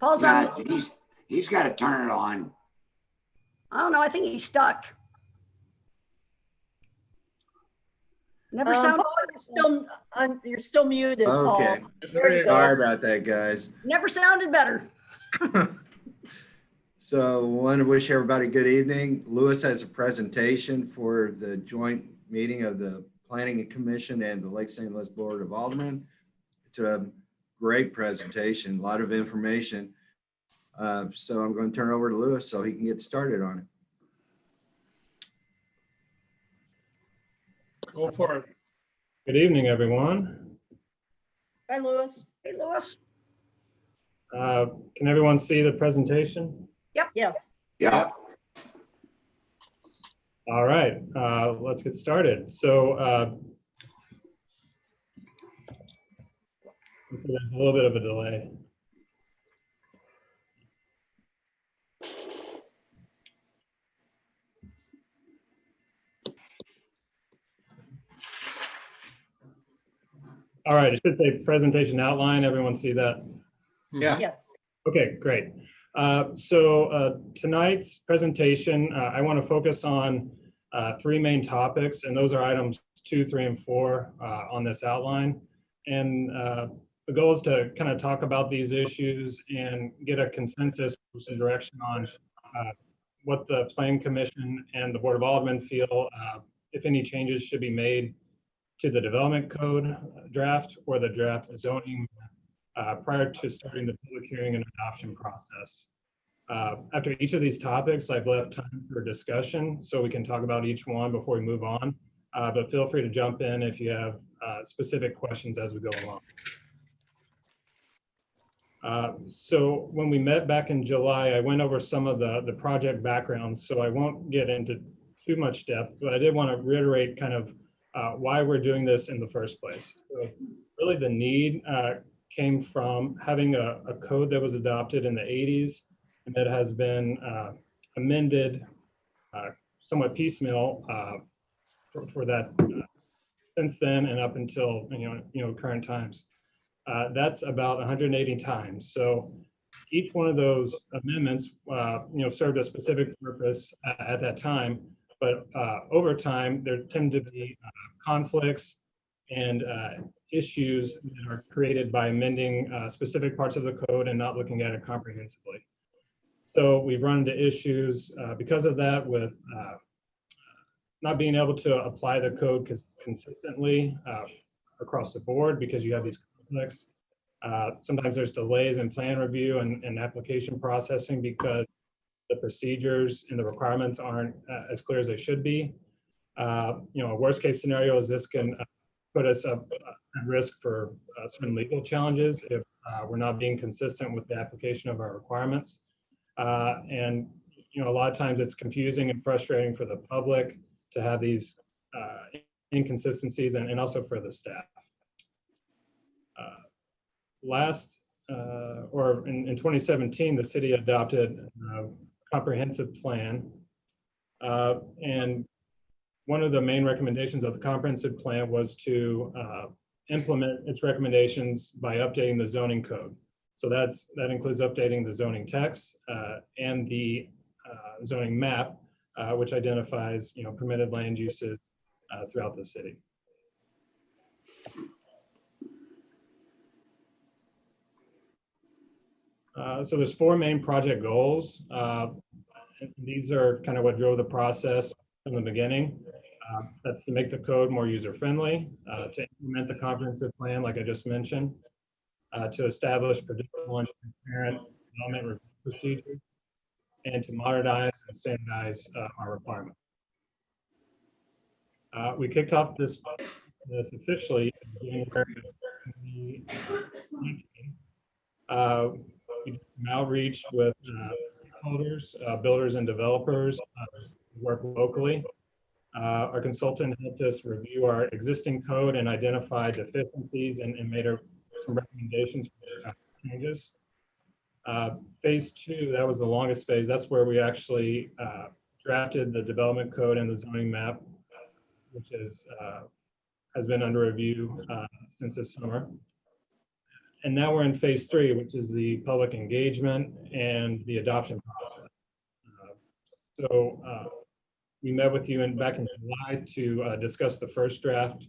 Paul's on. He's got to turn it on. I don't know. I think he's stuck. Never sound. Paul, you're still muted. Okay. Paul. There you go. Sorry about that, guys. Never sounded better. So I want to wish everybody good evening. Lewis has a presentation for the joint meeting of the Planning Commission and the Lake St. Louis Board of Aldermen. It's a great presentation, a lot of information. So I'm going to turn it over to Lewis so he can get started on it. Go for it. Good evening, everyone. Hi, Lewis. Hey, Lewis. Can everyone see the presentation? Yep. Yes. Yeah. All right, let's get started. So there's a little bit of a delay. All right, it should say presentation outline. Everyone see that? Yeah. Yes. Okay, great. Tonight's presentation, I want to focus on three main topics, and those are items 2, 3, and 4 on this outline. And the goal is to kind of talk about these issues and get a consensus and direction on what the Planning Commission and the Board of Aldermen feel, if any changes should be made to the development code draft or the draft zoning prior to starting the public hearing and adoption process. After each of these topics, I've left time for discussion so we can talk about each one before we move on. But feel free to jump in if you have specific questions as we go along. So when we met back in July, I went over some of the project backgrounds, so I won't get into too much depth, but I did want to reiterate kind of why we're doing this in the first place. So really the need came from having a code that was adopted in the 80s and that has been amended somewhat piecemeal for that since then and up until current times. That's about 180 times. So each one of those amendments served a specific purpose at that time, but over time there tend to be conflicts and issues that are created by amending specific parts of the code and not looking at it comprehensively. So we've run into issues because of that with not being able to apply the code consistently across the board because you have these conflicts. Sometimes there's delays in plan review and application processing because the procedures and the requirements aren't as clear as they should be. A worst case scenario is this can put us up at risk for certain legal challenges if we're not being consistent with the application of our requirements. And a lot of times it's confusing and frustrating for the public to have these inconsistencies and also for the staff. In 2017, the city adopted a comprehensive plan. And one of the main recommendations of the comprehensive plan was to implement its recommendations by updating the zoning code. So that includes updating the zoning text and the zoning map, which identifies permitted land uses throughout the city. So there's 4 main project goals. These are kind of what drove the process from the beginning. That's to make the code more user-friendly, to implement the comprehensive plan, like I just mentioned, to establish predictable and transparent development review procedures, and to modernize and standardize our requirements. We kicked off this officially in January of 2019. We did some outreach with stakeholders, builders and developers who work locally. Our consultant helped us review our existing code and identify deficiencies and made some recommendations for changes. Phase 2, that was the longest phase. That's where we actually drafted the development code and the zoning map, which has been under review since this summer. And now we're in phase 3, which is the public engagement and the adoption process. We met with you back in July to discuss the first draft.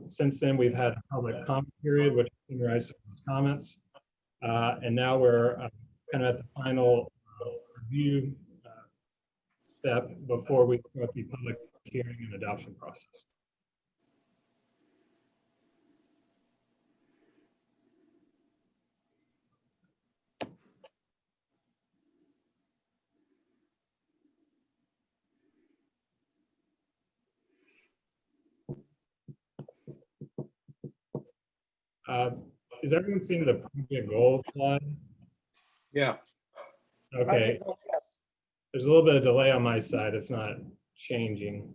Since then, we've had a public comment period, which summarized some of those comments. And now we're kind of at the final review step before we start the public hearing and adoption process. Is everyone seeing the project goals slide? Yeah. Okay, Project goals, yes. there's a little bit of delay on my side. It's not changing.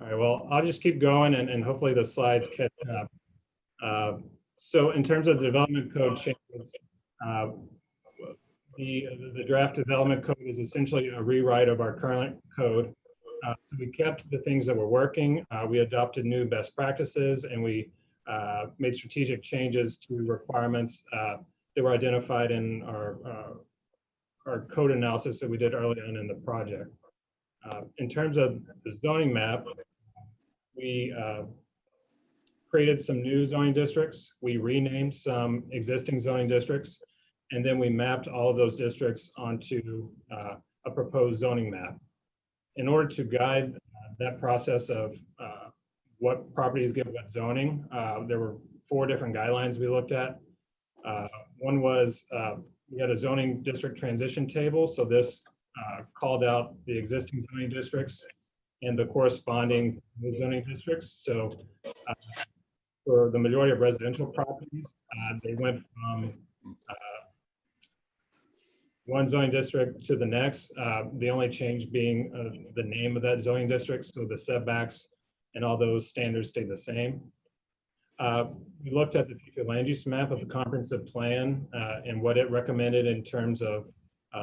All right, well, I'll just keep going and hopefully the slides catch up. So in terms of the development code changes, the draft development code is essentially a rewrite of our current code. So we kept the things that were working. We adopted new best practices, and we made strategic changes to requirements that were identified in our code analysis that we did early on in the project. In terms of the zoning map, we created some new zoning districts. We renamed some existing zoning districts, and then we mapped all of those districts onto a proposed zoning map. In order to guide that process of what properties get what zoning, there were 4 different guidelines we looked at. One was we had a zoning district transition table. So this called out the existing zoning districts and the corresponding new zoning districts. So for the majority of residential properties, they went from one zoning district to the next. The only change being the name of that zoning district. So the setbacks and all those standards stayed the same. We looked at the future land use map of the comprehensive plan and what it recommended in terms of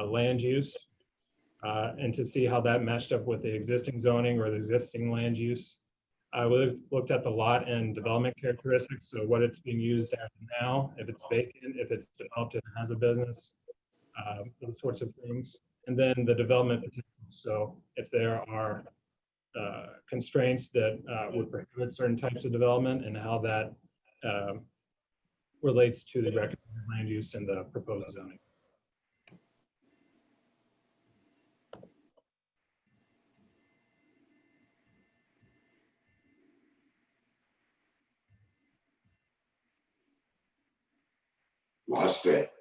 land use and to see how that matched up with the existing zoning or the existing land use. We looked at the lot and development characteristics. So what it's being used as now, if it's vacant, if it's developed and has a business, those sorts of things. And then the development potential. So if there are constraints that would prohibit certain types of development and how that relates to the recommended land use and the proposed zoning. Lost it.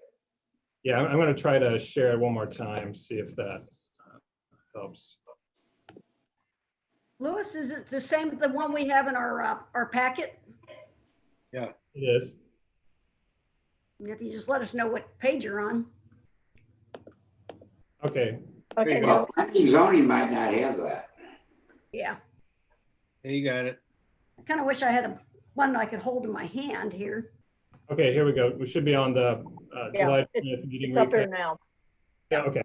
Yeah, I'm going to try to share it one more time, see if that helps. Louis, is it the same, the one we have in our packet? Yeah. It is. If you just let us know what page you're on. Okay. Okay, you now, Well, planning zoning might not have that. Yeah, There you got it. I kind of wish I had one I could hold in my hand here. Okay, here we go. We should be on the Yeah, July 20th meeting. it's up there recap. now. Yeah, okay.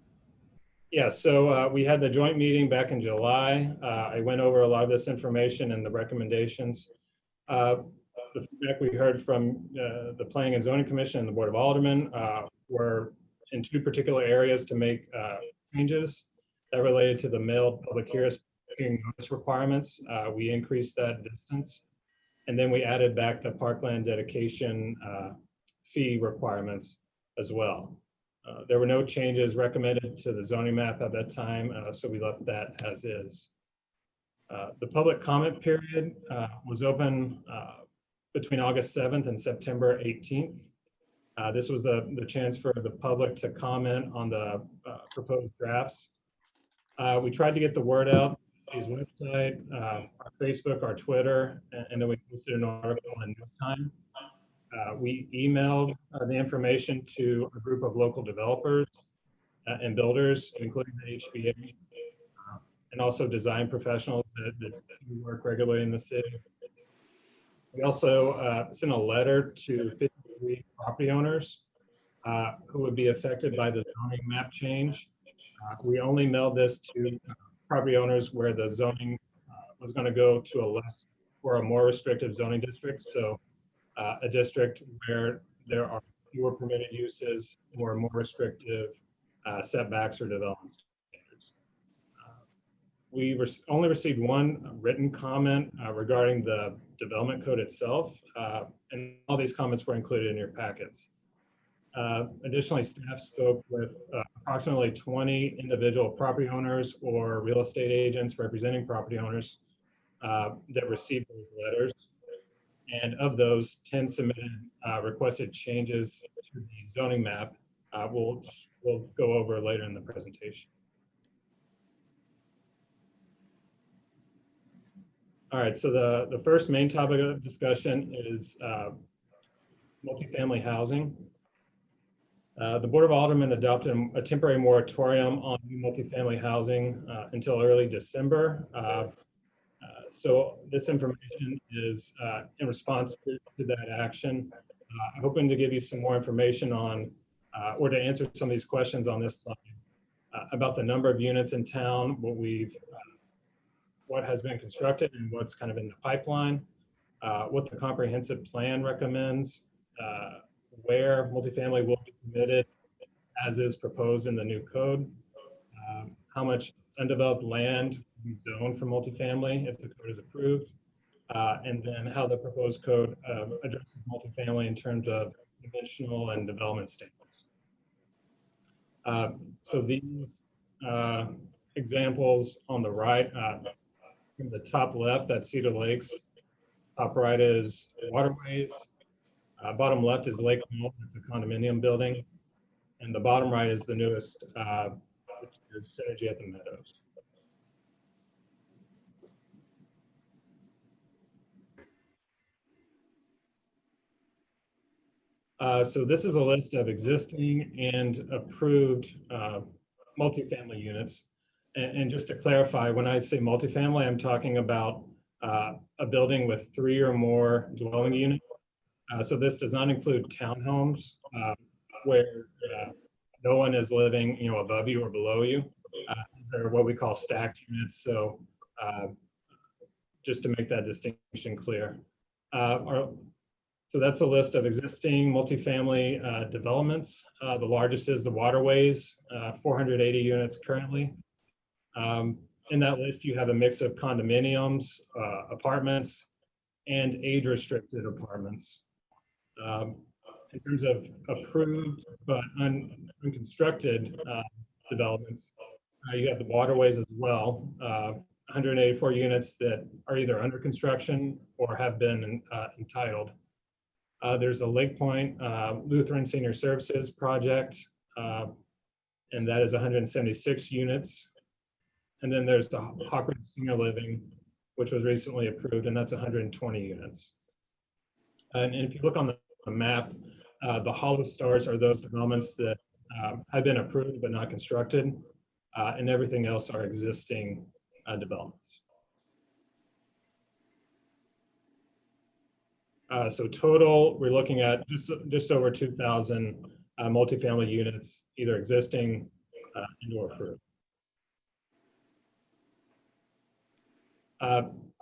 Yeah, so we had the joint meeting back in July. I went over a lot of this information and the recommendations. The feedback we heard from the Planning and Zoning Commission and the Board of Aldermen were in 2 particular areas to make changes that related to the mailed public hearing notice requirements. We increased that distance. And then we added back the parkland dedication fee requirements as well. There were no changes recommended to the zoning map at that time, so we left that as is. The public comment period was open between August 7th and September 18th. This was the chance for the public to comment on the proposed drafts. We tried to get the word out, his website, our Facebook, our Twitter, and then we posted an article in New Time. We emailed the information to a group of local developers and builders, including the HBA, and also design professionals that work regularly in the city. We also sent a letter to 53 property owners who would be affected by the zoning map change. We only mailed this to property owners where the zoning was going to go to a less or a more restrictive zoning district. So a district where there are fewer permitted uses or more restrictive setbacks or development standards. We only received one written comment regarding the development code itself, and all these comments were included in your packets. Additionally, staff spoke with approximately 20 individual property owners or real estate agents representing property owners that received those letters. And of those, 10 submitted requested changes to the zoning map. We'll go over later in the presentation. All right, so the first main topic of discussion is multifamily housing. The Board of Aldermen adopted a temporary moratorium on new multifamily housing until early December. So this information is in response to that action. Hoping to give you some more information on, or to answer some of these questions on this slide about the number of units in town, what has been constructed and what's kind of in the pipeline, what the comprehensive plan recommends, where multifamily will be permitted as is proposed in the new code, how much undeveloped land will be zoned for multifamily if the code is approved, and then how the proposed code addresses multifamily in terms of conventional and development standards. So these examples on the right, from the top left, that's Cedar Lakes. Top right is Waterways. Bottom left is Lake Mall, it's a condominium building. And the bottom right is the newest, which is Synergy at the Meadows. So this is a list of existing and approved multifamily units. And just to clarify, when I say multifamily, I'm talking about a building with 3 or more dwelling units. So this does not include townhomes where no one is living, above you or below you. These are what we call stacked units. So just to make that distinction clear. So that's a list of existing multifamily developments. The largest is the Waterways, 480 units currently. In that list, you have a mix of condominiums, apartments, and age-restricted apartments. In terms of approved but unconstructed developments, you have the Waterways as well, 184 units that are either under construction or have been entitled. There's the Lake Point Lutheran Senior Services project, and that is 176 units. And then there's the Hawkridge Senior Living, which was recently approved, and that's 120 units. And if you look on the map, the hollow stars are those developments that have been approved but not constructed, and everything else are existing developments. So total, we're looking at just over 2,000 multifamily units, either existing and or approved.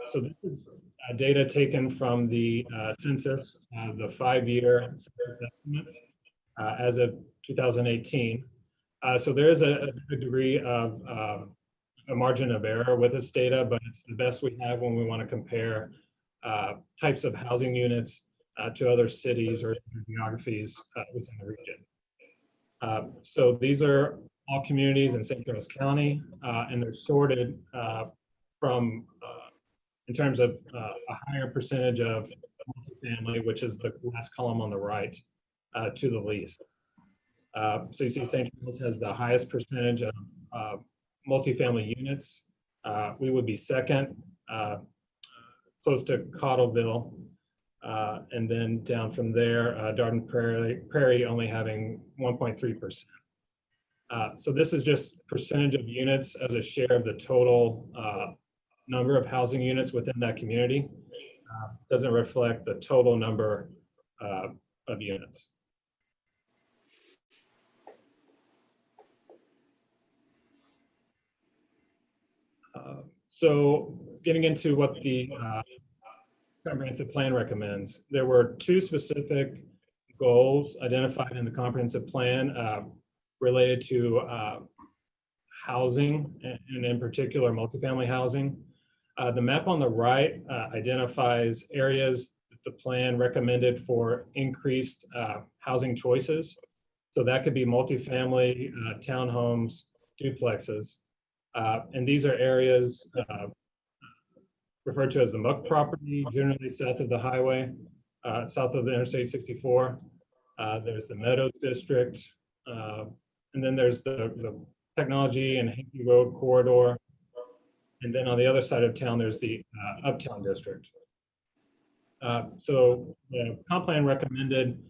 So this is data taken from the census, the 5-year census estimate as of 2018. So there is a degree of a margin of error with this data, but it's the best we have when we want to compare types of housing units to other cities or geographies within the region. So these are all communities in St. Charles County, and they're sorted from in terms of a higher percentage of multifamily, which is the last column on the right, to the least. So you see St. Charles has the highest percentage of multifamily units. We would be second, close to Cottleville, and then down from there, Darden Prairie only having 1.3%. So this is just percentage of units as a share of the total number of housing units within that community. Doesn't reflect the total number of units. So getting into what the comprehensive plan recommends, there were two specific goals identified in the comprehensive plan related to housing, and in particular multifamily housing. The map on the right identifies areas that the plan recommended for increased housing choices. So that could be multifamily, townhomes, duplexes. And these are areas referred to as the Muck property, generally south of the highway, south of the Interstate 64. There's the Meadows District, and then there's the Technology and Hankey Road corridor. And then on the other side of town, there's the Uptown District. So the comp plan recommended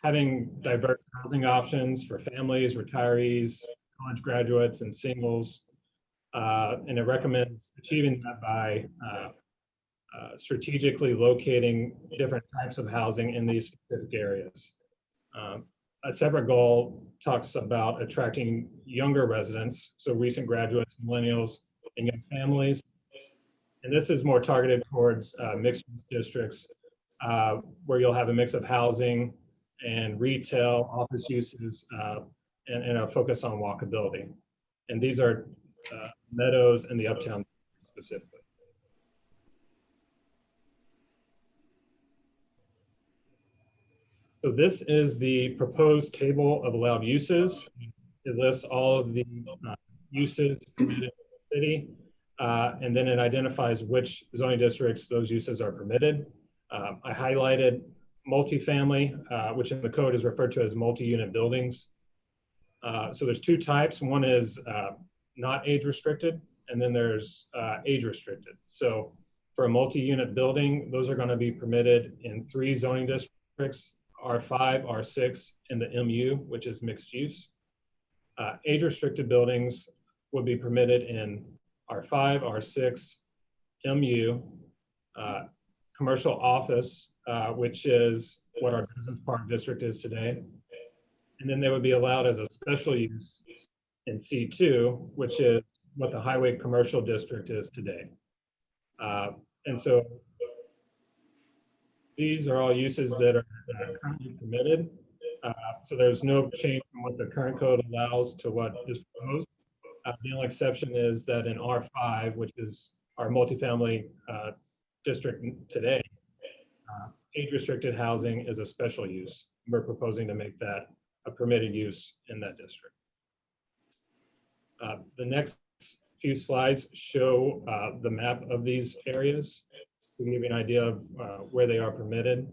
having diverse housing options for families, retirees, college graduates, and singles. And it recommends achieving that by strategically locating different types of housing in these specific areas. A separate goal talks about attracting younger residents, so recent graduates, millennials, and young families. And this is more targeted towards mixed districts where you'll have a mix of housing and retail, office uses, and a focus on walkability. And these are Meadows and the Uptown specifically. So this is the proposed table of allowed uses. It lists all of the uses permitted in the city, and then it identifies which zoning districts those uses are permitted. I highlighted multifamily, which in the code is referred to as multi-unit buildings. So there's two types. One is not age restricted, and then there's age restricted. So for a multi-unit building, those are going to be permitted in 3 zoning districts: R5, R6, and the MU, which is mixed use. Age restricted buildings would be permitted in R5, R6, MU, commercial office, which is what our business park district is today. And then they would be allowed as a special use in C2, which is what the highway commercial district is today. And so these are all uses that are currently permitted. So there's no change from what the current code allows to what is proposed. The only exception is that in R5, which is our multifamily district today, age restricted housing is a special use. We're proposing to make that a permitted use in that district. The next few slides show the map of these areas to give you an idea of where they are permitted.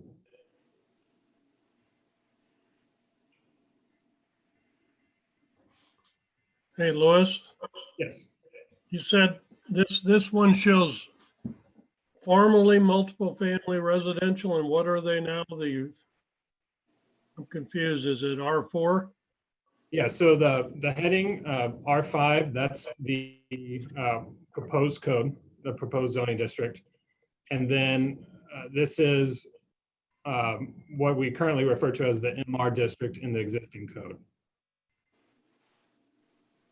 Hey, Louis, Yes. you said this one shows formerly multiple family residential, and what are they now? I'm confused. Is it R4? Yeah, so the heading R5, that's the proposed code, the proposed zoning district. And then this is what we currently refer to as the MR district in the existing code.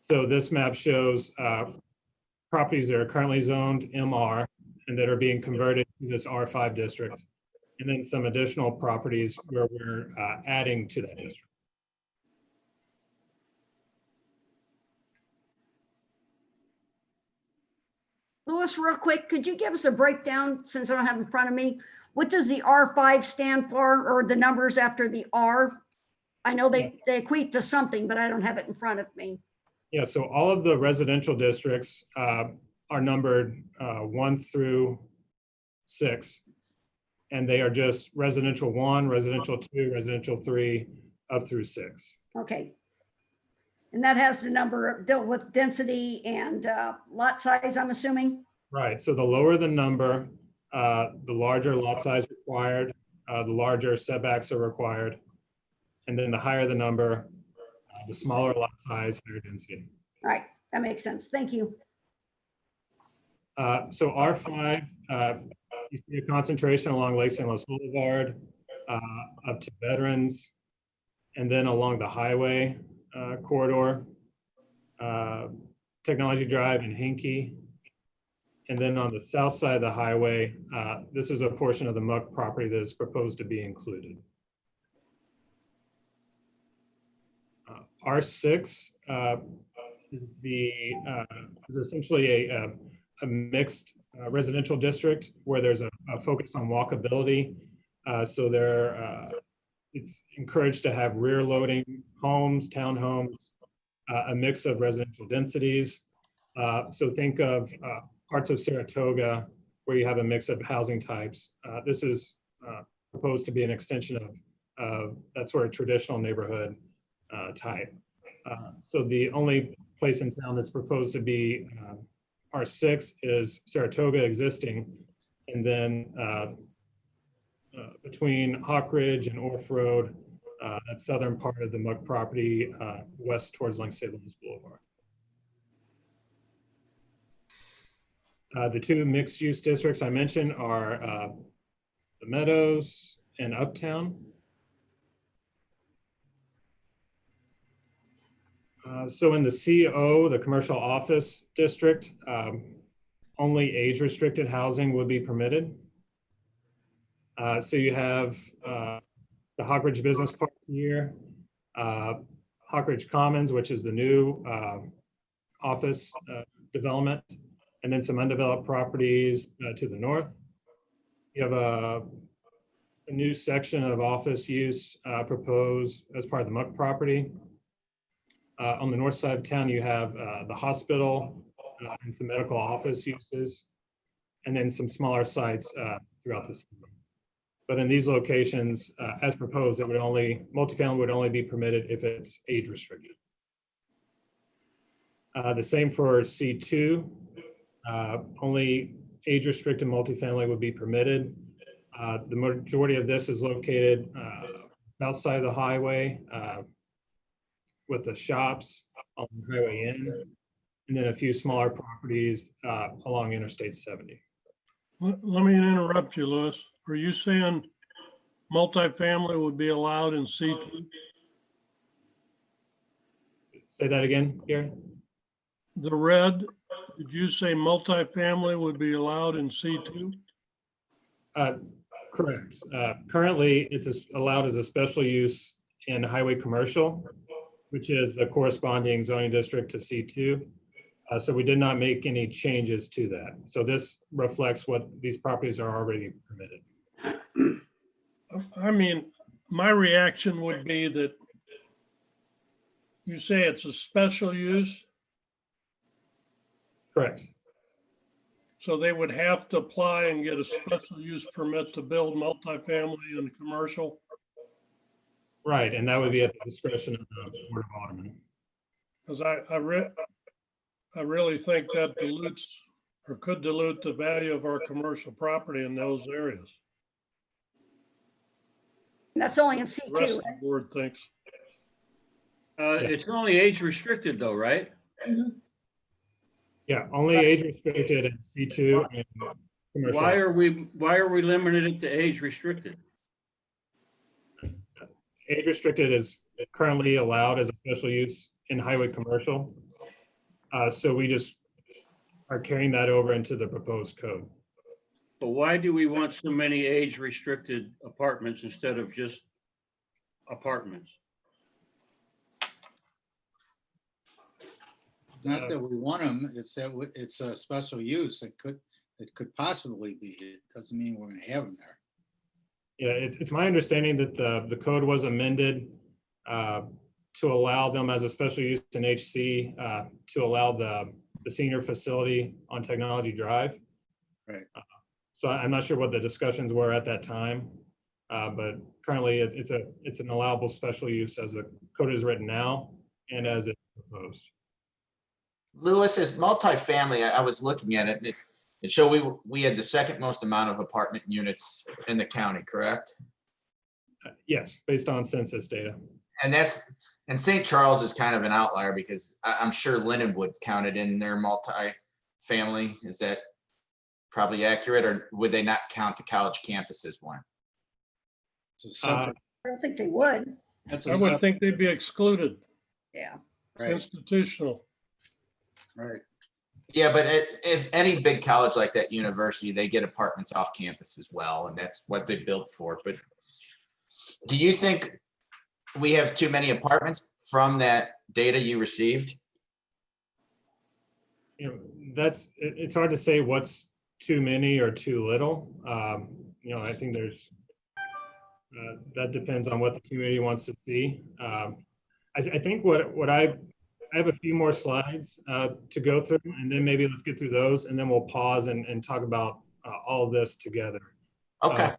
So this map shows properties that are currently zoned MR and that are being converted to this R5 district, and then some additional properties where we're adding to that district. Louis, real quick, could you give us a breakdown, since I don't have it in front of me? What does the R5 stand for, or the numbers after the R? I know they equate to something, but I don't have it in front of me. Yeah, so all of the residential districts are numbered 1 through 6, and they are just residential 1, residential 2, residential 3, up through 6. Okay. And that has the number of dealt with density and lot size, I'm assuming? Right, so the lower the number, the larger lot size required, the larger setbacks are required, and then the higher the number, The smaller lot size, higher density. All right, that makes sense. Thank you. So R5, you see a concentration along Lake St. Louis Boulevard, up to Veterans, and then along the highway corridor, Technology Drive and Hinkey. And then on the south side of the highway, this is a portion of the Muck property that is proposed to be included. R6 is essentially a mixed residential district where there's a focus on walkability. So it's encouraged to have rear loading homes, townhomes, a mix of residential densities. So think of parts of Saratoga where you have a mix of housing types. This is proposed to be an extension of that sort of traditional neighborhood type. So the only place in town that's proposed to be R6 is Saratoga existing, and then between Hawk Ridge and Orf Road, that southern part of the Muck property, west towards Lake St. Louis Boulevard. The two mixed-use districts I mentioned are the Meadows and Uptown. So in the CO, the commercial office district, only age-restricted housing would be permitted. So you have the Hawk Ridge Business Park here, Hawk Ridge Commons, which is the new office development, and then some undeveloped properties to the north. You have a new section of office use proposed as part of the Muck property. On the north side of town, you have the hospital and some medical office uses, and then some smaller sites throughout the city. But in these locations, as proposed, it would multifamily would only be permitted if it's age restricted. The same for C2, only age restricted multifamily would be permitted. The majority of this is located south side of the highway, with the shops on the highway in, and then a few smaller properties along Interstate 70. Let me interrupt you, Louis. Are you saying multifamily would be allowed in C2? Say that again, Gary? The red, did you say multifamily would be allowed in C2? Correct. Currently, it's allowed as a special use in highway commercial, which is the corresponding zoning district to C2. So we did not make any changes to that. So this reflects what these properties are already permitted. I mean, my reaction would be that you say it's a special use, Correct. so they would have to apply and get a special use permit to build multifamily and commercial. Right, and that would be at the discretion of the Board of Alderman. Because I really think that dilutes or could dilute the value of our commercial property in those areas. That's only in The rest C2. of the board thinks. It's only age restricted though, right? Mhm. Yeah, only age restricted in C2 and commercial. Why are we limited it to age restricted? Age restricted is currently allowed as a special use in highway commercial. So we just are carrying that over into the proposed code. But why do we want so many age restricted apartments instead of just apartments? Not that we want them, it's that it's a special use. It could possibly be. It doesn't mean we're gonna have them there. Yeah, it's my understanding that the code was amended to allow them as a special use in HC, to allow the senior facility on Technology Drive. Right. So I'm not sure what the discussions were at that time, but currently it's an allowable special use as the code is written now and as it's proposed. Lewis, as multifamily, I was looking at it, it showed we had the second most amount of apartment units in the county, correct? Yes, based on census data. And And St. Charles is kind of an outlier because I'm sure Lindenwood's counted in their multi-family. Is that probably accurate, or would they not count the college campus as one? It's a separate- I don't think they would. That's I a would separate, think they'd be excluded, Yeah. right, institutional. right. Yeah, but if any big college like that university, they get apartments off campus as well, and that's what they built for. But do you think we have too many apartments from that data you received? You know, it's hard to say what's too many or too little. You know, I think that depends on what the community wants to see. I think what I have a few more slides to go through, and then maybe let's get through those, and then we'll pause and talk about all of this together. Okay.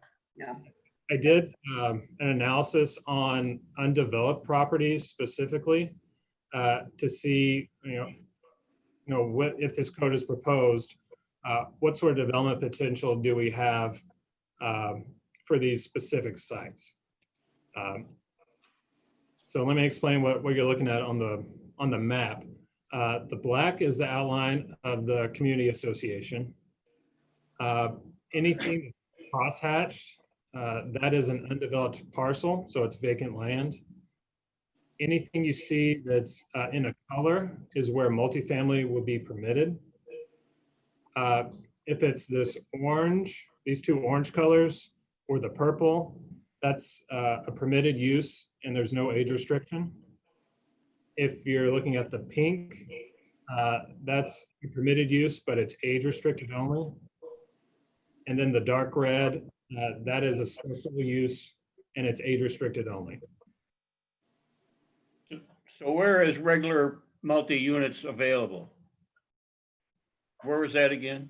I did an analysis on undeveloped properties specifically to see, what if this code is proposed, what sort of development potential do we have for these specific sites? So let me explain what you're looking at on the map. The black is the outline of the community association. Anything crosshatched, that is an undeveloped parcel, so it's vacant land. Anything you see that's in a color is where multifamily will be permitted. If it's this orange, these two orange colors, or the purple, that's a permitted use and there's no age restriction. If you're looking at the pink, that's a permitted use, but it's age restricted only. And then the dark red, that is a special use and it's age restricted only. So where is regular multi-units available? Where was that again?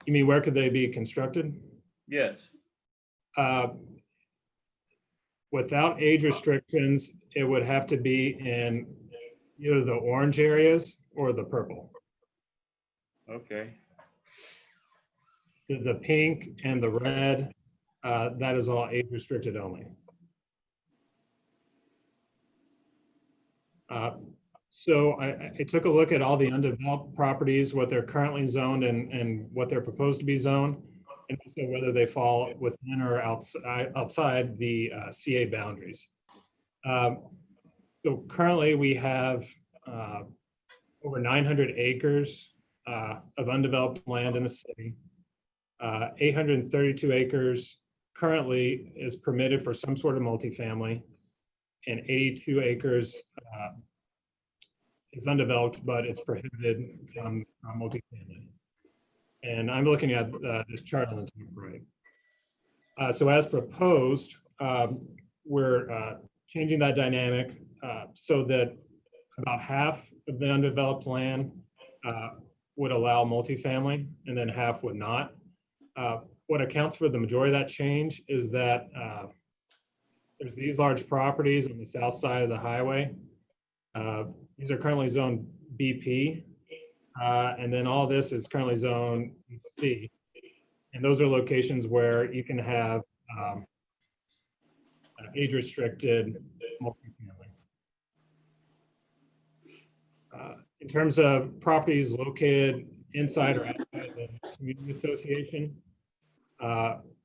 You mean where could they be constructed? Yes. Without age restrictions, it would have to be in either the orange areas or the purple. Okay. The pink and the red, that is all age restricted only. So I took a look at all the undeveloped properties, what they're currently zoned and what they're proposed to be zoned, and also whether they fall within or outside the CA boundaries. So currently we have over 900 acres of undeveloped land in the city. 832 acres currently is permitted for some sort of multifamily, and 82 acres is undeveloped, but it's prohibited from multifamily. And I'm looking at this chart on the top right. So as proposed, we're changing that dynamic so that about half of the undeveloped land would allow multifamily and then half would not. What accounts for the majority of that change is that there's these large properties on the south side of the highway. These are currently zoned BP, and then all this is currently zoned C. And those are locations where you can have age-restricted multifamily. In terms of properties located inside or outside the community association,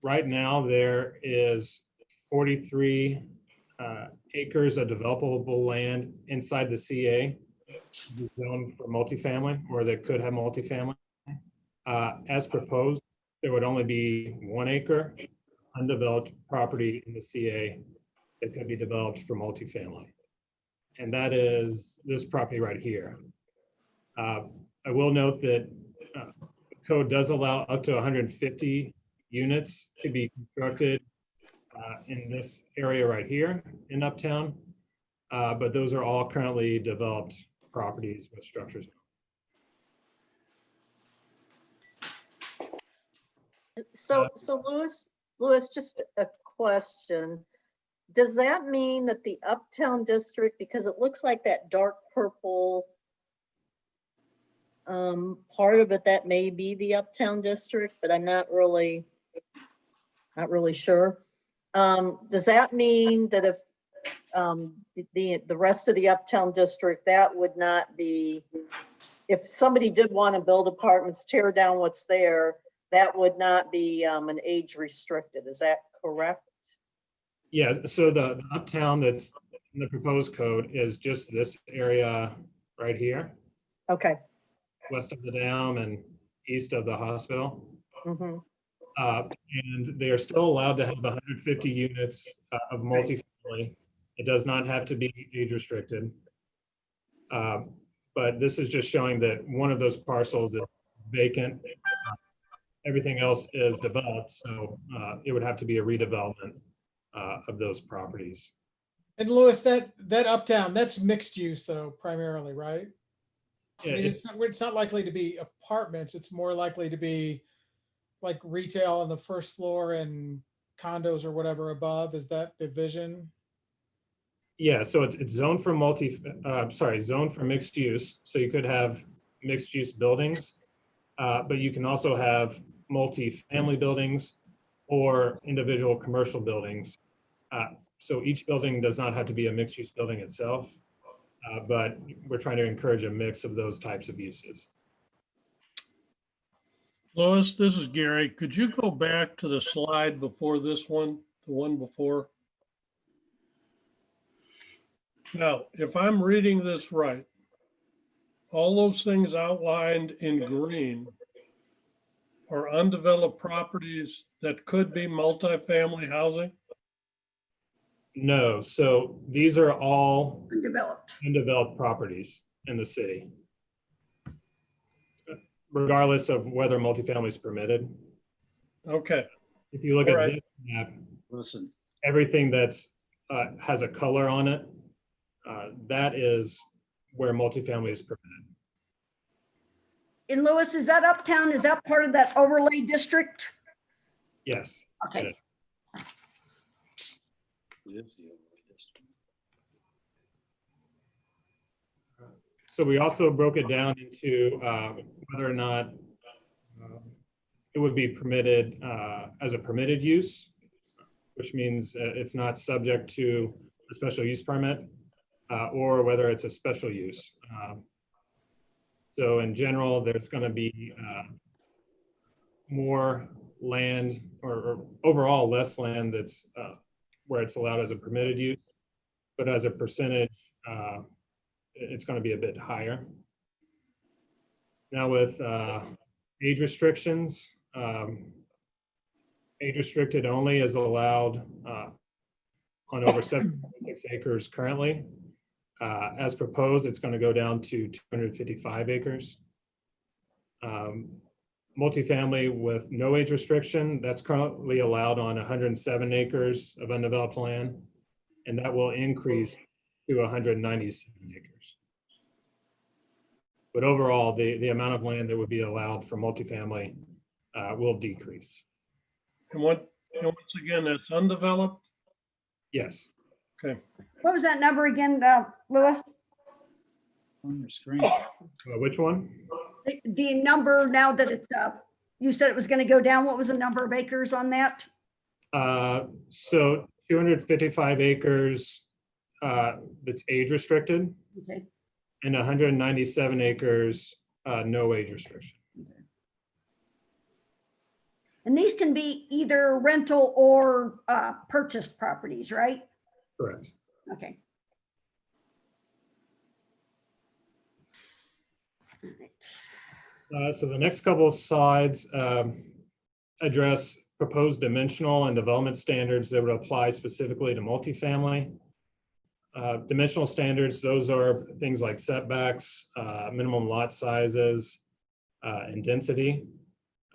right now there is 43 acres of developable land inside the CA zoned for multifamily, or that could have multifamily. As proposed, there would only be 1 acre undeveloped property in the CA that could be developed for multifamily. And that is this property right here. I will note that the code does allow up to 150 units to be constructed in this area right here in Uptown, but those are all currently developed properties with structures. So Louis, just a question. Does that mean that the Uptown district, because it looks like that dark purple part of it, that may be the Uptown district, but I'm not really sure. Does that mean that if the rest of the Uptown District, that would not be, if somebody did want to build apartments, tear down what's there, that would not be an age restricted. Is that correct? Yeah, so the uptown that's in the proposed code is just this area right here, Okay. west of the dam and east of the hospital. Mhm. And they are still allowed to have 150 units of multifamily. It does not have to be age restricted. But this is just showing that one of those parcels is vacant. Everything else is developed, so it would have to be a redevelopment of those properties. And Louis, that uptown, that's mixed use though, primarily, right? I Yeah, mean, it's not likely to be apartments. It's more likely to be like retail on the first floor and condos or whatever above. Is that the vision? Yeah, so it's zoned for zoned for mixed use. So you could have mixed use buildings, but you can also have multi-family buildings or individual commercial buildings. So each building does not have to be a mixed use building itself, but we're trying to encourage a mix of those types of uses. Lois, this is Gary. Could you go back to the slide before this one, the one before? Now, if I'm reading this right, all those things outlined in green are undeveloped properties that could be multifamily housing? No, so these are all Undeveloped. undeveloped properties in the city, regardless of whether multifamily is permitted. Okay, If you look All at right. this map, Listen, everything that's has a color on it, that is where multifamily is permitted. In Lewis, is that uptown? Is that part of that overlay district? Yes. Okay. lives the overlay district. So we also broke it down into whether or not it would be permitted as a permitted use, which means it's not subject to a special use permit, or whether it's a special use. So in general, there's going to be more land or overall less land that's where it's allowed as a permitted use, but as a percentage, it's going to be a bit higher. Now with age restrictions, age restricted only is allowed on over 76 acres currently. As proposed, it's going to go down to 255 acres. Multifamily with no age restriction, that's currently allowed on 107 acres of undeveloped land, and that will increase to 197 acres. But overall, the amount of land that would be allowed for multifamily will decrease. and once again, that's undeveloped? Yes. Okay, What was that number again, Lewis? On your screen. Which one? The number now that it's, you said it was going to go down. What was the number of acres on that? So 255 acres that's age restricted, Okay. and 197 acres no age restriction. And these can be either rental or purchased properties, right? Correct. Okay. So the next couple of slides address proposed dimensional and development standards that would apply specifically to multifamily. Dimensional standards, those are things like setbacks, minimum lot sizes, and density.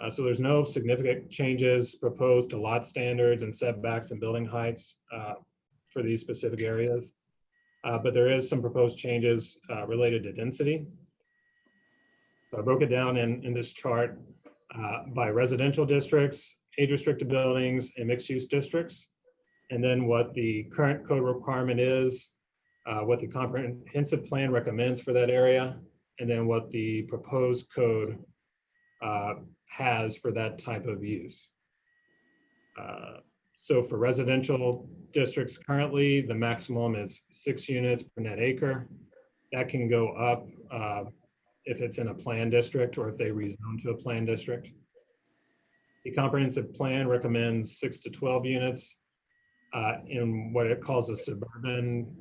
So there's no significant changes proposed to lot standards and setbacks and building heights for these specific areas. But there is some proposed changes related to density. So I broke it down in this chart by residential districts, age-restricted buildings, and mixed-use districts. And then what the current code requirement is, what the comprehensive plan recommends for that area, and then what the proposed code has for that type of use. So for residential districts currently, the maximum is 6 units per net acre. That can go up if it's in a planned district or if they rezone to a planned district. The comprehensive plan recommends 6 to 12 units in what it calls the suburban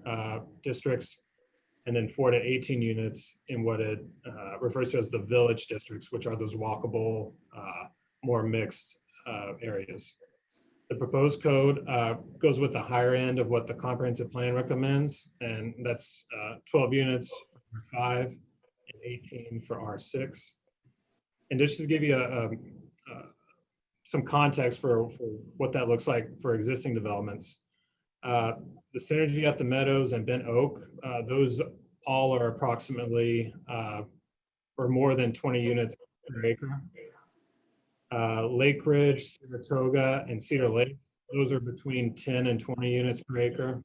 districts, and then 4 to 18 units in what it refers to as the village districts, which are those walkable, more mixed areas. The proposed code goes with the higher end of what the comprehensive plan recommends, and that's 12 units for R5 and 18 for R6. And just to give you some context for what that looks like for existing developments, the Synergy at the Meadows and Bent Oak, those all are approximately or more than 20 units per acre. Lake Ridge, Saratoga, and Cedar Lake, those are between 10 and 20 units per acre.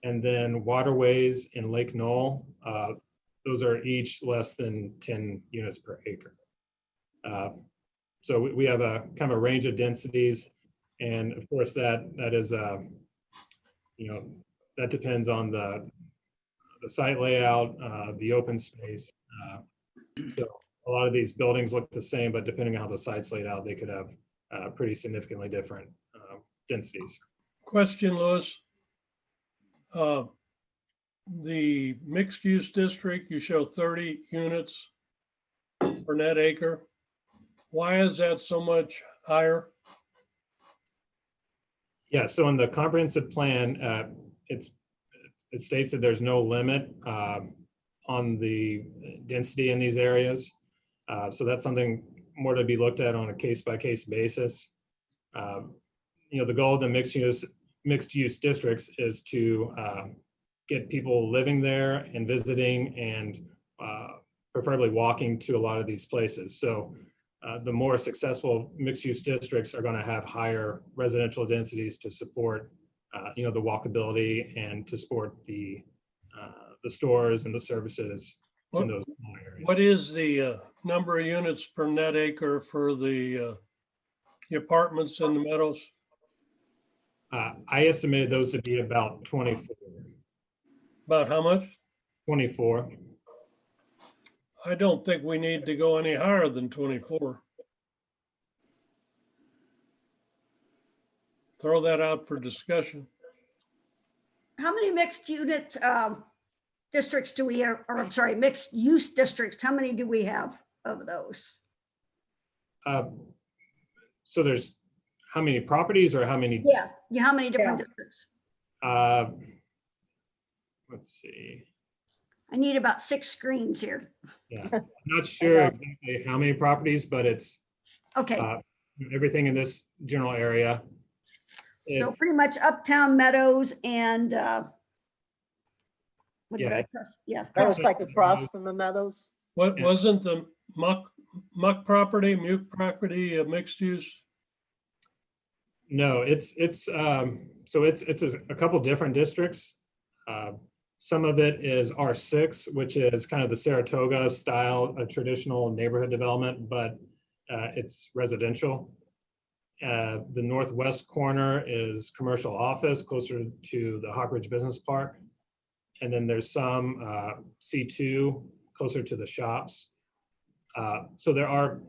And then Waterways in Lake Knoll, those are each less than 10 units per acre. So we have a kind of a range of densities, and of course that is that depends on the site layout, the open space. So a lot of these buildings look the same, but depending on how the site's laid out, they could have pretty significantly different densities. Question, Louis. The mixed use district, you show 30 units per net acre. Why is that so much higher? Yeah, so in the comprehensive plan, it states that there's no limit on the density in these areas. So that's something more to be looked at on a case-by-case basis. The goal of the mixed use districts is to get people living there and visiting and preferably walking to a lot of these places. So the more successful mixed use districts are going to have higher residential densities to support the walkability and to support the stores and the services in those areas. What is the number of units per net acre for the apartments in the meadows? I estimated those to be about 24. About how much? 24. I don't think we need to go any higher than 24. Throw that out for discussion. How many mixed unit districts do we have, or I'm sorry, mixed use districts? How many do we have of those? So there's how many properties or how many? Yeah, how many different districts? Let's see. I need about 6 screens here. Yeah, I'm not sure exactly how many properties, but it's Okay, everything in this general area. so It's, pretty much Uptown Meadows and what is Yeah. that? Yeah. That looks like across from the meadows. What Yeah. wasn't the muck property a mixed use? no, it's so it's a couple different districts. Some of it is R6, which is kind of the Saratoga style, a traditional neighborhood development, but it's residential. The northwest corner is commercial office closer to the Hawk Ridge Business Park. And then there's some C2 closer to the shops. So there are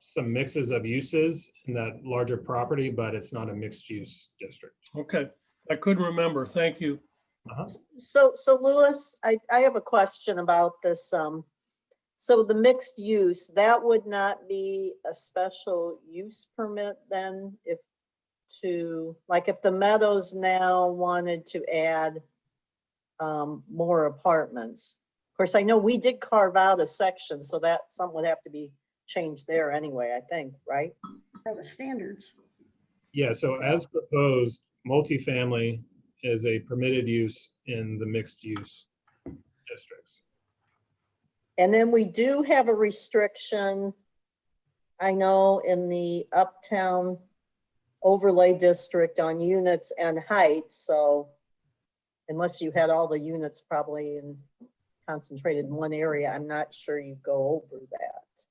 some mixes of uses in that larger property, but it's not a mixed use district. Okay, I couldn't remember. Thank you. So Louis, I have a question about this. So the mixed use, that would not be a special use permit then if if the Meadows now wanted to add more apartments. Of course, I know we did carve out a section, so that something would have to be changed there anyway, I think, right? For the standards. Yeah, so as proposed, multifamily is a permitted use in the mixed use districts. And then we do have a restriction, I know, in the Uptown overlay district on units and heights. So unless you had all the units probably concentrated in one area, I'm not sure you go over that.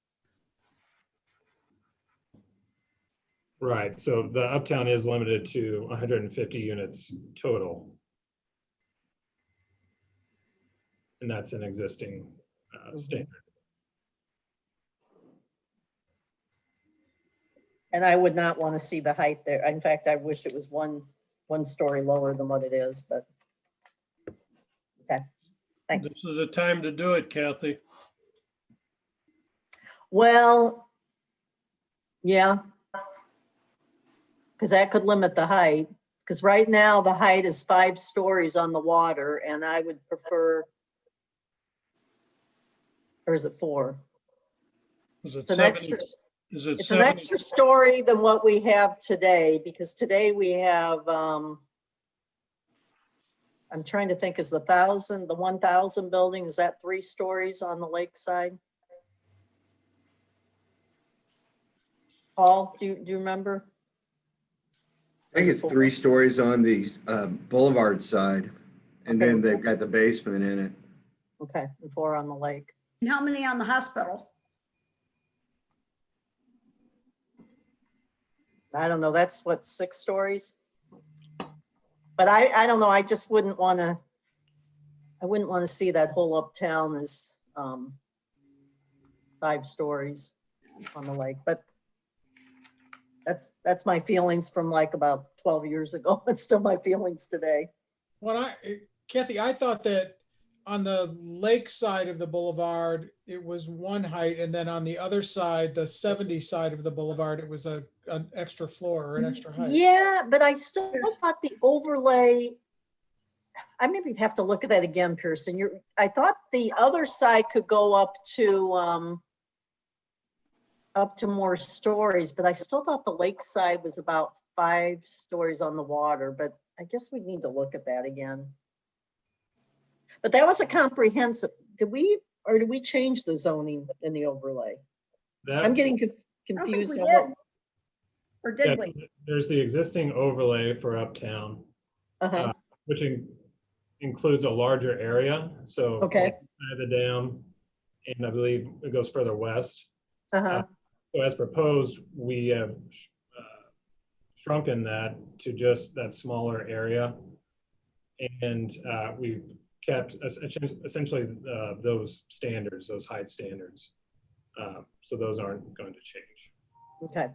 Right, so the uptown is limited to 150 units total. And that's an existing standard. And I would not want to see the height there. In fact, I wish it was one story lower than what it is, but. Okay, thanks. This is the time to do it, Kathy. Well, yeah. Because that could limit the height, because right now the height is 5 stories on the water, and I would prefer, or is it 4? Is it It's an 70? extra, Is it it's an 70? extra story than what we have today, because today we have, I'm trying to think, is the 1,000 building, is that 3 stories on the lakeside? Paul, do you remember? I think it's 3 stories on the boulevard side, and Okay. then they've got the basement in it. Okay, and 4 on the lake. And how many on the hospital? I don't know, that's what, 6 stories? But I don't know, I just wouldn't want to, I wouldn't want to see that whole uptown as 5 stories on the lake, but that's my feelings from like about 12 years ago. It's still my feelings today. Kathy, I thought that on the lake side of the boulevard, it was one height, and then on the other side, the 70 side of the boulevard, it was an extra floor or an extra height. Yeah, but I still thought the overlay, I maybe have to look at that again, Pearson. I thought the other side could go up to more stories, but I still thought the lake side was about 5 stories on the water, but I guess we need to look at that again. But that was a comprehensive, did we change the zoning in the overlay? I'm getting I don't think confused. we on did. what- Or Yeah, did we? there's the existing overlay for uptown, Uh-huh. which includes a larger area. So Okay. the dam, and I believe it goes further west. Uh-huh. So as proposed, we have shrunken that to just that smaller area. And we've kept essentially those standards, those height standards. So those aren't going to change. Okay.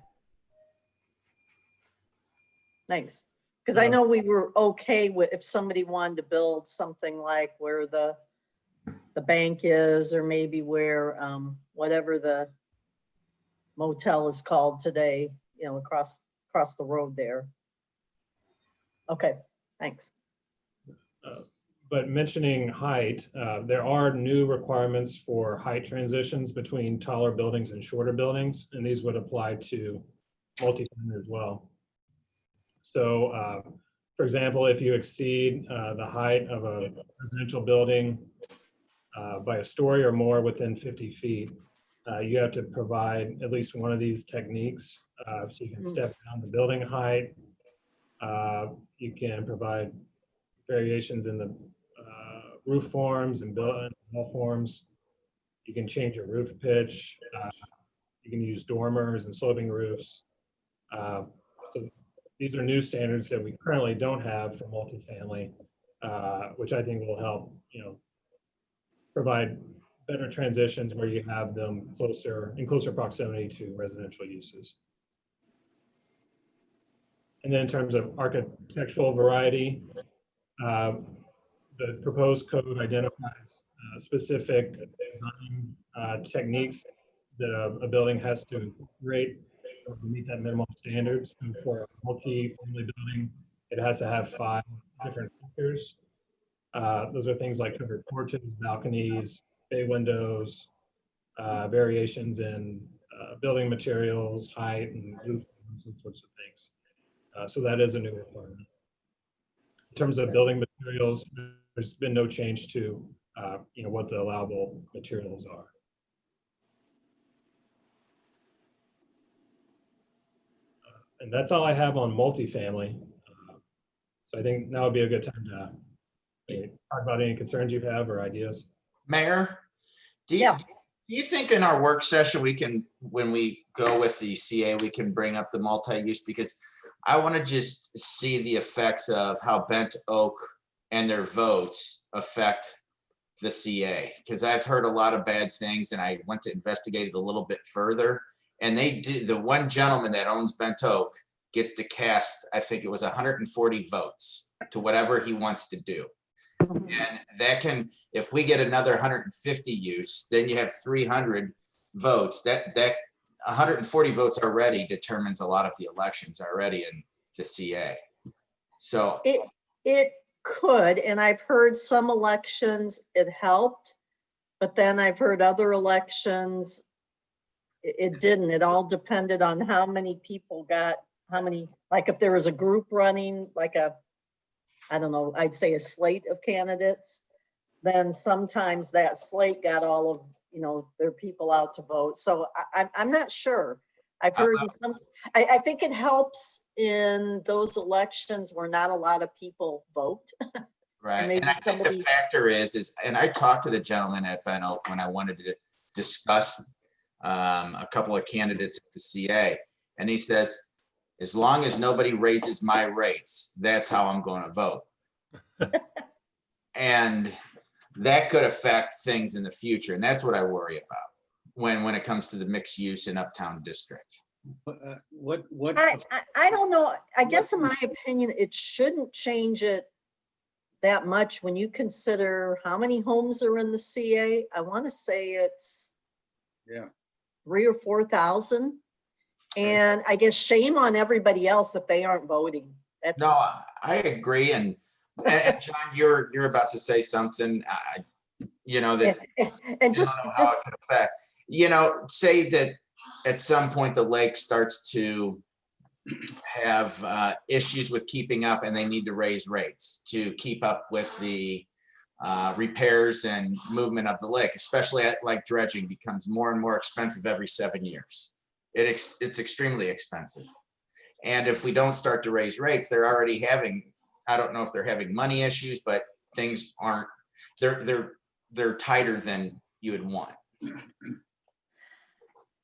Thanks. Because I know we were okay with if somebody wanted to build something like where the bank is, or maybe where whatever the motel is called today, across the road there. Okay, thanks. But mentioning height, there are new requirements for height transitions between taller buildings and shorter buildings, and these would apply to multifamily as well. So, for example, if you exceed the height of a residential building by a story or more within 50 feet, you have to provide at least one of these techniques. So you can step down the building height. You can provide variations in the roof forms and wall forms. You can change your roof pitch. You can use dormers and sloping roofs. So these are new standards that we currently don't have for multifamily, which I think will help, provide better transitions where you have them in closer proximity to residential uses. And then in terms of architectural variety, the proposed code identifies specific design techniques that a building has to incorporate to meet that minimum standards. And for a multi-family building, it has to have 5 different features. Those are things like covered porches, balconies, bay windows, variations in building materials, height, and roof, those sorts of things. So that is a new requirement. In terms of building materials, there's been no change to what the allowable materials are. And that's all I have on multifamily. So I think now would be a good time to talk about any concerns you have or ideas. Mayor, Yeah. Do you think in our work session, we can, when we go with the CA, we can bring up the multi-use? Because I want to just see the effects of how Bent Oak and their votes affect the CA. Because I've heard a lot of bad things and I went to investigate it a little bit further. And they do, the one gentleman that owns Bent Oak gets to cast, I think it was 140 votes to whatever he wants to do. And that can, if we get another 150 use, then you have 300 votes. That 140 votes already determines a lot of the elections already in the CA. So It could, and I've heard some elections it helped, but then I've heard other elections it didn't. It all depended on how many people got, how many, like if there was a group running, like I don't know, I'd say a slate of candidates, then sometimes that slate got all of, their people out to vote. So I'm not sure. I've heard some, I think it helps in those elections where not a lot of people vote. right, maybe and I think the factor is, and I talked to the gentleman at Bent Oak when I wanted to discuss a couple of candidates at the CA, and he says, as long as nobody raises my rates, that's how I'm going to vote. And that could affect things in the future. And that's what I worry about when it comes to the mixed use in Uptown District. What? I don't know. I guess in my opinion, it shouldn't change it that much when you consider how many homes are in the CA. I want to say it's 3,000 or 4,000. And I guess shame on everybody else if they aren't voting. That's No, I agree. And John, you're about to say something, that and just how it could affect, say that at some point the lake starts to have issues with keeping up and they need to raise rates to keep up with the repairs and movement of the lake, especially like dredging becomes more and more expensive every 7 years. It's extremely expensive. And if we don't start to raise rates, they're already having, I don't know if they're having money issues, but things aren't, they're tighter than you would want.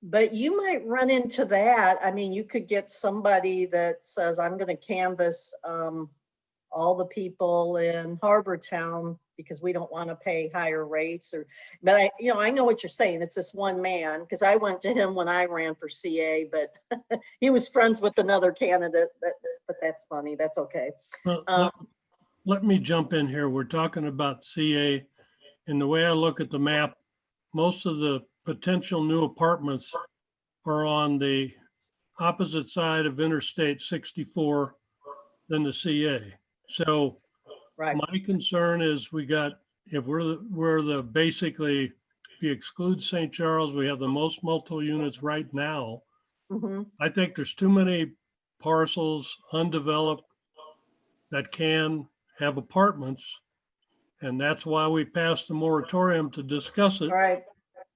But you might run into that. I mean, you could get somebody that says, I'm going to canvass all the people in Harbor Town because we don't want to pay higher rates. But I know what you're saying. It's this one man, because I went to him when I ran for CA, but he was friends with another candidate. But that's funny. That's okay. Well, let me jump in here. We're talking about CA, and the way I look at the map, most of the potential new apartments are on the opposite side of Interstate 64 than the CA. So Right. my concern is if we're basically, if you exclude St. Charles, we have the most multiple units right now. Mm-hmm. I think there's too many parcels undeveloped that can have apartments. And that's why we passed the moratorium to discuss it. Right.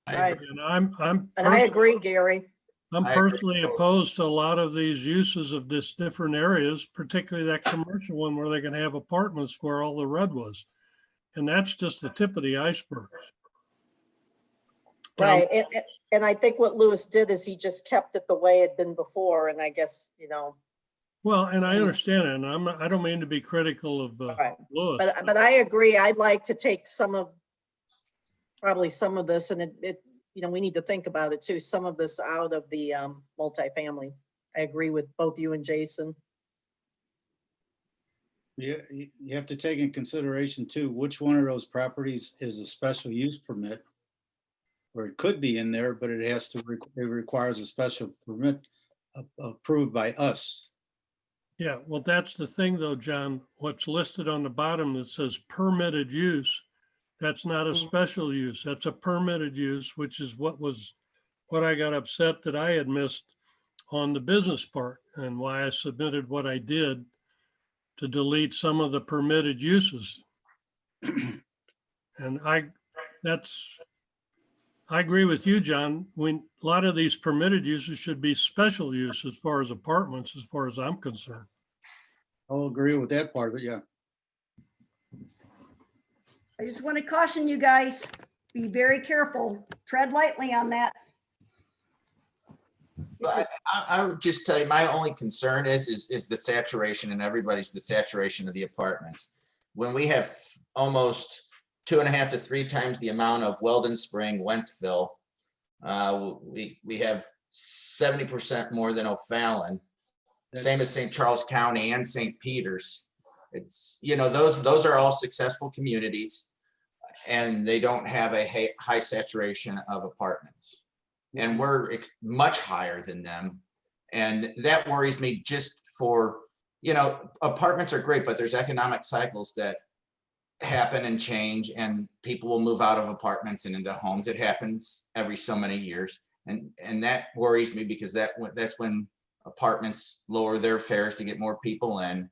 Right. And I agree, Gary. I'm personally opposed to a lot of these uses of this different areas, particularly that commercial one where they can have apartments where all the red was. And that's just the tip of the iceberg. Right. And I think what Lewis did is he just kept it the way it had been before. And I guess, Well, and I understand it, and I don't mean to be critical of right. Lewis. But I agree. I'd like to take probably some of this, and we need to think about it too, some of this out of the multifamily. I agree with both you and Jason. Yeah, you have to take in consideration too, which one of those properties is a special use permit, or it could be in there, but it requires a special permit approved by us. Yeah, well, that's the thing though, John, what's listed on the bottom that says permitted use, that's not a special use, that's a permitted use, which is what I got upset that I had missed on the business part and why I submitted what I did to delete some of the permitted uses. And I agree with you, John. A lot of these permitted uses should be special use as far as apartments, as far as I'm concerned. I'll agree with that part of it, yeah. I just want to caution you guys, be very careful. tread lightly on that. But I would just tell you, my only concern is the saturation, and everybody's the saturation of the apartments. When we have almost 2.5 to 3 times the amount of Weldon Spring, Wentzville, we have 70% more than O'Fallon, same as St. Charles County and St. Peters. It's, you know, those are all successful communities, and they don't have a high saturation of apartments. And we're much higher than them. And that worries me just for, you know, apartments are great, but there's economic cycles that happen and change, and people will move out of apartments and into homes. It happens every so many years. And that worries me, because that's when apartments lower their fares to get more people in.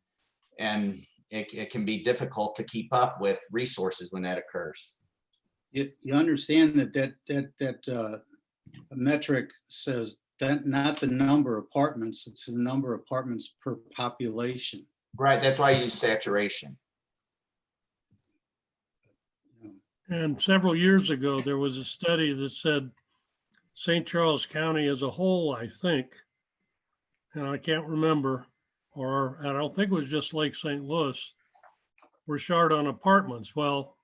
And it can be difficult to keep up with resources when that occurs. You understand that metric says that not the number of apartments, it's the number of apartments per population. Right, that's why I use saturation. And several years ago, there was a study that said St. Charles County as a whole, I think, and I can't remember, or I don't think it was just Lake St. Louis, we're short on apartments. Well,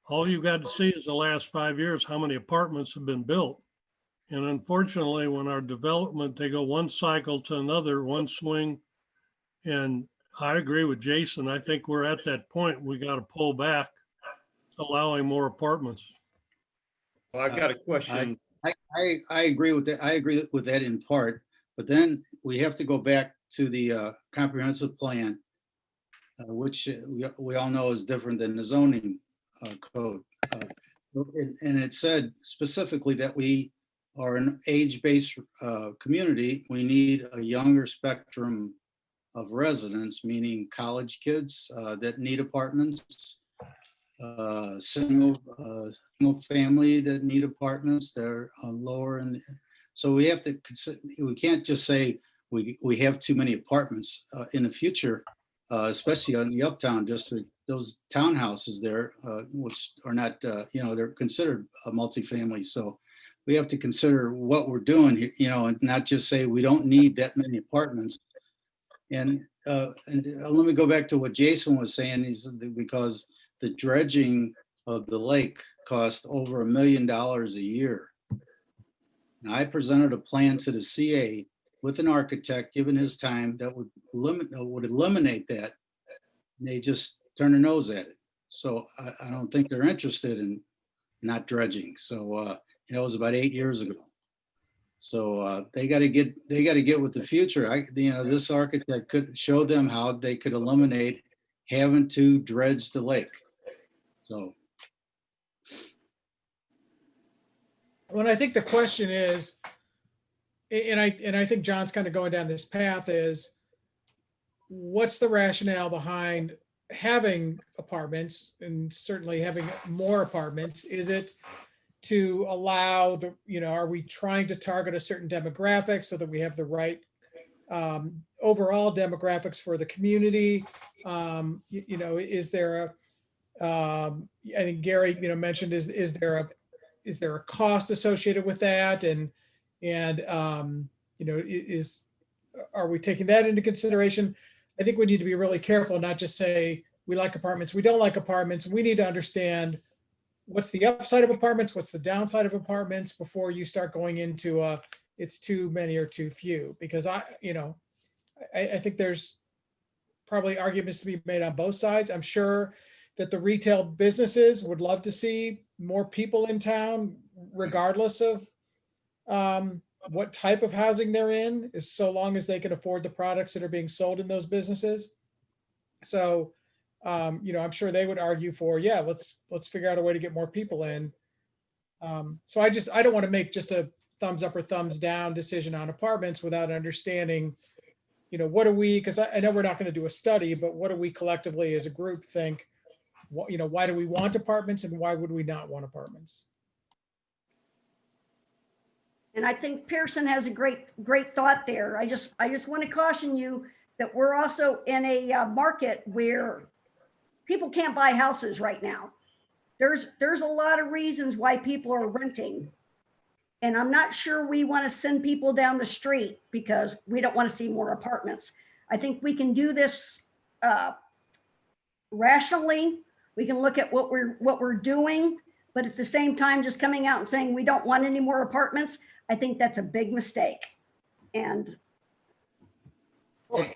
all you've got to see is the last 5 years, how many apartments have been built. And unfortunately, when our development, they go one cycle to another, one swing. And I agree with Jason. I think we're at that point. We got to pull back, allowing more apartments. Well, I've got a question. I agree with that. I agree with that in part, but then we have to go back to the comprehensive plan, which we all know is different than the zoning code. And it said specifically that we are an age-based community. We need a younger spectrum of residents, meaning college kids that need apartments, single family that need apartments. They're lower, and so we have to consider. We can't just say we have too many apartments in the future, especially on the Uptown district. Those townhouses there, which are not, they're considered a multifamily. So we have to consider what we're doing, and not just say we don't need that many apartments. And let me go back to what Jason was saying, because the dredging of the lake cost over $1 million a year. Now, I presented a plan to the CA with an architect, given his time, that would eliminate that. And they just turn their nose at it. So I don't think they're interested in not dredging. So it was about 8 years ago. So they got to get with the future. This architect could show them how they could eliminate having to dredge the lake. So. Well, I think the question is, and I think John's kind of going down this path, is what's the rationale behind having apartments, and certainly having more apartments? Is it to allow are we trying to target a certain demographic so that we have the right overall demographics for the community? Is there I think Gary, mentioned, is there a cost associated with that? And are we taking that into consideration? I think we need to be really careful, not just say we like apartments, we don't like apartments. We need to understand what's the upside of apartments, what's the downside of apartments, before you start going into it's too many or too few. Because I think there's probably arguments to be made on both sides. I'm sure that the retail businesses would love to see more people in town, regardless of what type of housing they're in, is so long as they can afford the products that are being sold in those businesses. So, I'm sure they would argue for, yeah, let's figure out a way to get more people in. So I don't want to make just a thumbs up or thumbs down decision on apartments without understanding, what do we, because I know we're not going to do a study, but what do we collectively as a group think? Why do we want apartments, and why would we not want apartments? And I think Pearson has a great thought there. I just want to caution you that we're also in a market where people can't buy houses right now. there's a lot of reasons why people are renting. And I'm not sure we want to send people down the street because we don't want to see more apartments. I think we can do this rationally. We can look at what we're doing, but at the same time, just coming out and saying we don't want any more apartments, I think that's a big mistake. And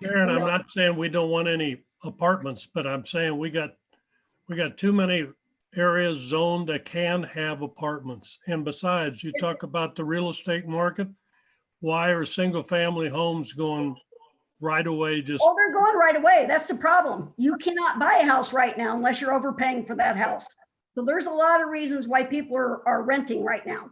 Karen, I'm not saying we don't want any apartments, but I'm saying we got too many areas zoned that can have apartments. And besides, you talk about the real estate market. Why are single family homes going right away? Just, oh, they're going right away. That's the problem. You cannot buy a house right now unless you're overpaying for that house. So there's a lot of reasons why people are renting right now.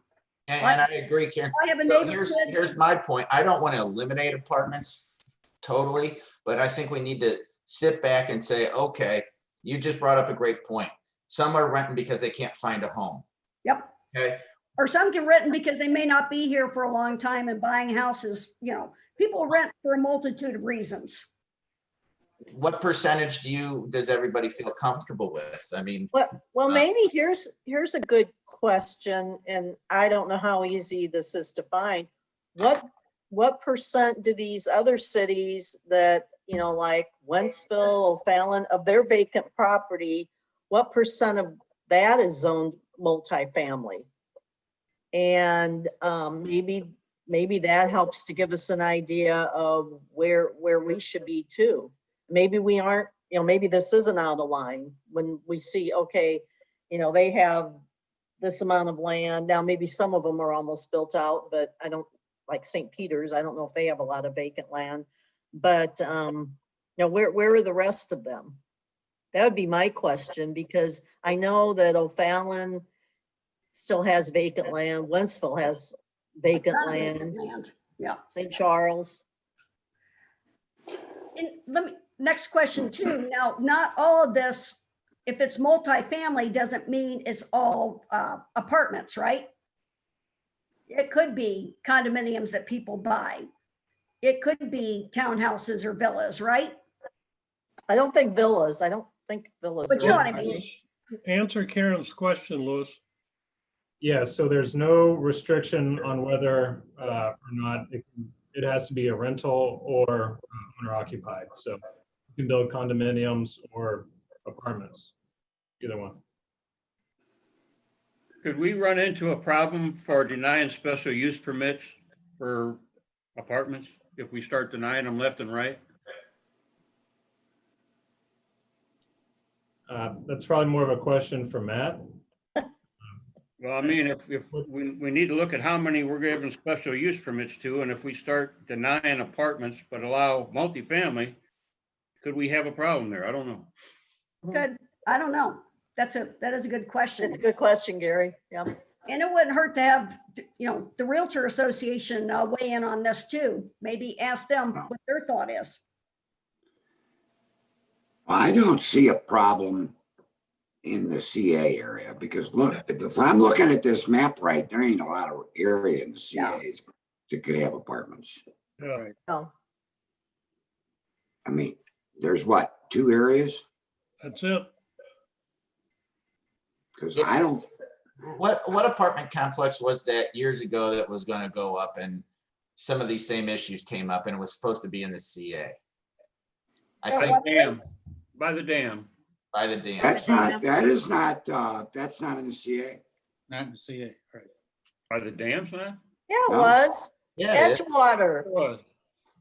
And I agree, Karen. I have a So neighbor. here's my point. I don't want to eliminate apartments totally, but I think we need to sit back and say, okay, you just brought up a great point. Some are renting because they can't find a home. Yep. Okay. Or some can rent because they may not be here for a long time and buying houses, people rent for a multitude of reasons. What percentage does everybody feel comfortable with? I mean, Well, maybe here's a good question, and I don't know how easy this is to find. What percent do these other cities that, like Wentzville, O'Fallon, of their vacant property, what percent of that is zoned multifamily? And maybe that helps to give us an idea of where we should be too. Maybe we aren't, maybe this isn't out of line when we see, okay, they have this amount of land. Now, maybe some of them are almost built out, but I don't, like St. Peter's, I don't know if they have a lot of vacant land, but where are the rest of them? That would be my question, because I know that O'Fallon still has vacant land. Wentzville has vacant land. Yeah. St. Charles. And next question too. Now, not all of this, if it's multifamily, doesn't mean it's all apartments, right? It could be condominiums that people buy. It could be townhouses or villas, right? I don't think villas. But you know what I mean? answer Karen's question, Louis. Yeah, so there's no restriction on whether or not it has to be a rental or owner occupied. So you can build condominiums or apartments, either one. Could we run into a problem for denying special use permits for apartments if we start denying them left and right? That's probably more of a question for Matt. Well, I mean, if we need to look at how many we're giving special use permits to, and if we start denying apartments but allow multifamily, could we have a problem there? I don't know. Good. I don't know. That is a good question. It's a good question, Gary. Yeah. And it wouldn't hurt to have, the Realtor Association weigh in on this too. Maybe ask them what their thought is. I don't see a problem in the CA area because look, if I'm looking at this map right, there ain't a lot of area in the CAs that could have apartments. Yeah. No. I mean, there's what, 2 areas? That's it. Because I don't, what apartment complex was that years ago that was going to go up and some of these same issues came up and it was supposed to be in the CA? I By think the dam. By the dam. by the dam. that's not in the CA. Not in the CA, right? By the dams, man? Yeah, it No. was. Yeah, it is. Edgewater. It was.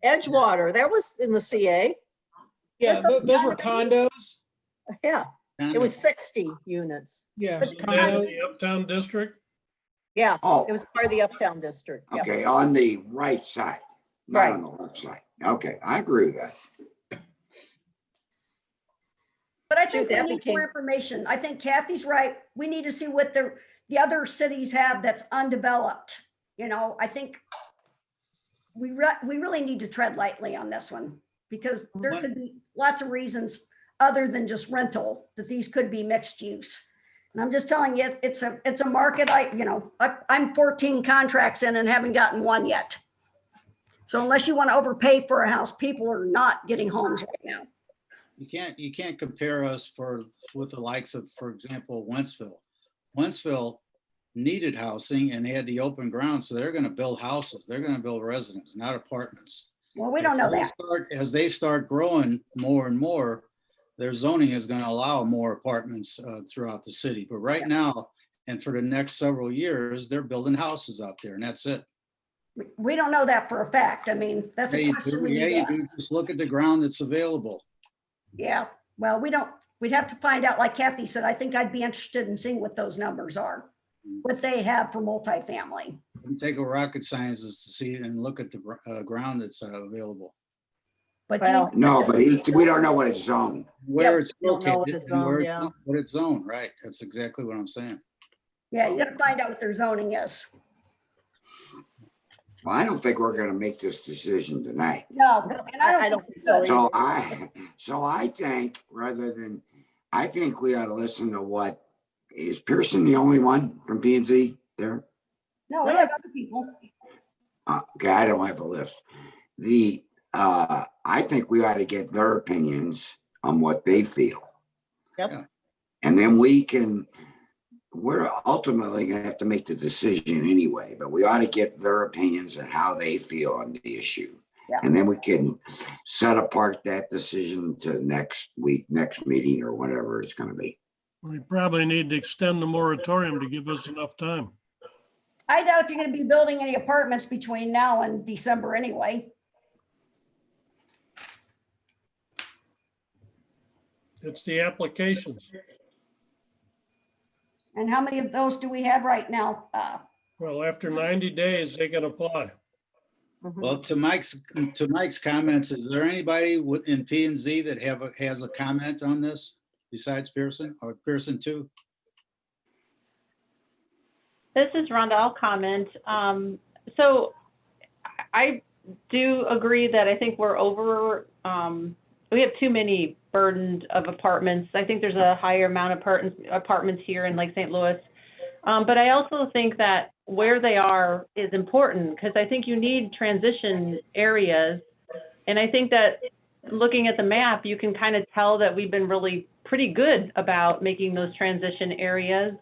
Edgewater. That was in the CA. Yeah, those were condos. Yeah. It was 60 units. Yeah, But And condos. the Uptown District, Yeah. Oh, It was part of the Uptown District. Yeah. okay, on the right side, not Right. on the left side. Okay, I agree with that. But I think Shoot, that we need more became- information. I think Kathy's right. We need to see what the other cities have that's undeveloped. I think we really need to tread lightly on this one because there What- could be lots of reasons other than just rental that these could be mixed use. And I'm just telling you, it's a market. I'm 14 contracts in and haven't gotten one yet. So unless you want to overpay for a house, people are not getting homes right now. you can't compare us with the likes of, for example, Wentzville. Wentzville needed housing and they had the open ground, so they're gonna build houses. They're gonna build residences, not apartments. Well, we don't know that. As they start growing more and more, their zoning is gonna allow more apartments throughout the city. But right now, and for the next several years, they're building houses out there and that's it. We don't know that for a fact. I mean, that's a question we need to ask. Just look at the ground that's available. Yeah, well, we'd have to find out, like Kathy said, I think I'd be interested in seeing what those numbers are, what they have for multifamily. Doesn't take a rocket scientist to see it and look at the ground that's available. But Well, No, but we don't know what it's zoned. Where it's don't know what located it's and where zoned, yeah. what it's zoned, right? That's exactly what I'm saying. yeah, you gotta find out what their zoning is. Well, I don't think we're gonna make this decision tonight. No, and I don't think so so. either. So I think I think we ought to listen to what, is Pearson the only one from P and Z there? No, we have other people. Okay, I don't have a list. I think we ought to get their opinions on what they feel. Yep. And then we're ultimately gonna have to make the decision anyway, but we ought to get their opinions on how they feel on the issue. Yeah. And then we can set apart that decision to next week, next meeting, or whatever it's gonna be. We probably need to extend the moratorium to give us enough time. I doubt if you're gonna be building any apartments between now and December anyway. It's the applications. And how many of those do we have right now? Well, after 90 days, they can apply. Mhm. Well, to Mike's comments, is there anybody in P and Z that has a comment on this besides Pearson or Pearson too? This is Rhonda. I'll comment. So I do agree that I think we're we have too many burdened of apartments. I think there's a higher amount of apartments here in Lake St. Louis. But I also think that where they are is important because I think you need transition areas. And I think that looking at the map, you can kind of tell that we've been really pretty good about making those transition areas.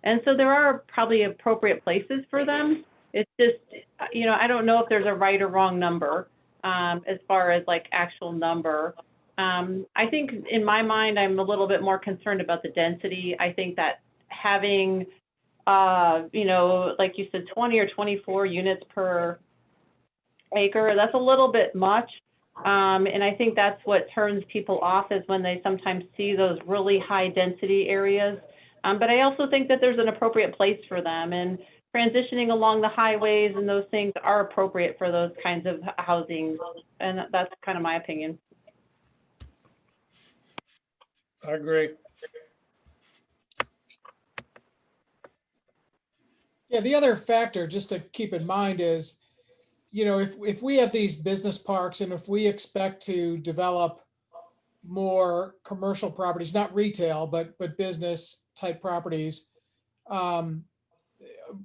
And so there are probably appropriate places for them. It's just, I don't know if there's a right or wrong number as far as like actual number. I think in my mind, I'm a little bit more concerned about the density. I think that having, like you said, 20 or 24 units per acre, that's a little bit much. And I think that's what turns people off is when they sometimes see those really high density areas. But I also think that there's an appropriate place for them, and transitioning along the highways and those things are appropriate for those kinds of housing. And that's kind of my opinion. I agree. Yeah, the other factor just to keep in mind is, if we have these business parks and if we expect to develop more commercial properties, not retail, but business type properties,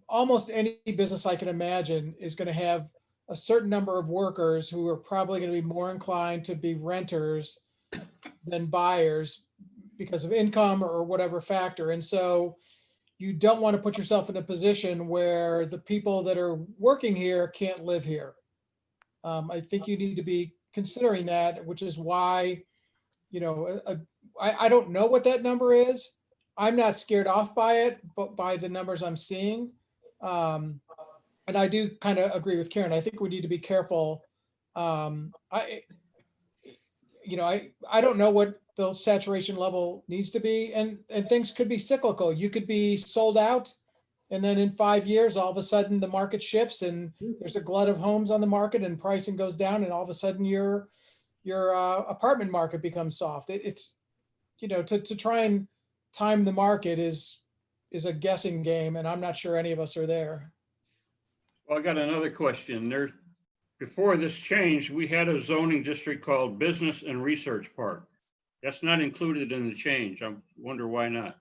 almost any business I can imagine is going to have a certain number of workers who are probably going to be more inclined to be renters than buyers because of income or whatever factor. And so you don't want to put yourself in a position where the people that are working here can't live here. I think you need to be considering that, which is why, I don't know what that number is. I'm not scared off by it, but by the numbers I'm seeing. And I do kind of agree with Karen. I think we need to be careful. I don't know what the saturation level needs to be, and things could be cyclical. You could be sold out, and then in 5 years, all of a sudden the market shifts and there's a glut of homes on the market and pricing goes down, and all of a sudden your apartment market becomes soft. It's to try and time the market is a guessing game, and I'm not sure any of us are there. Well, I got another question. Before this change, we had a zoning district called Business and Research Park. That's not included in the change. I wonder why not.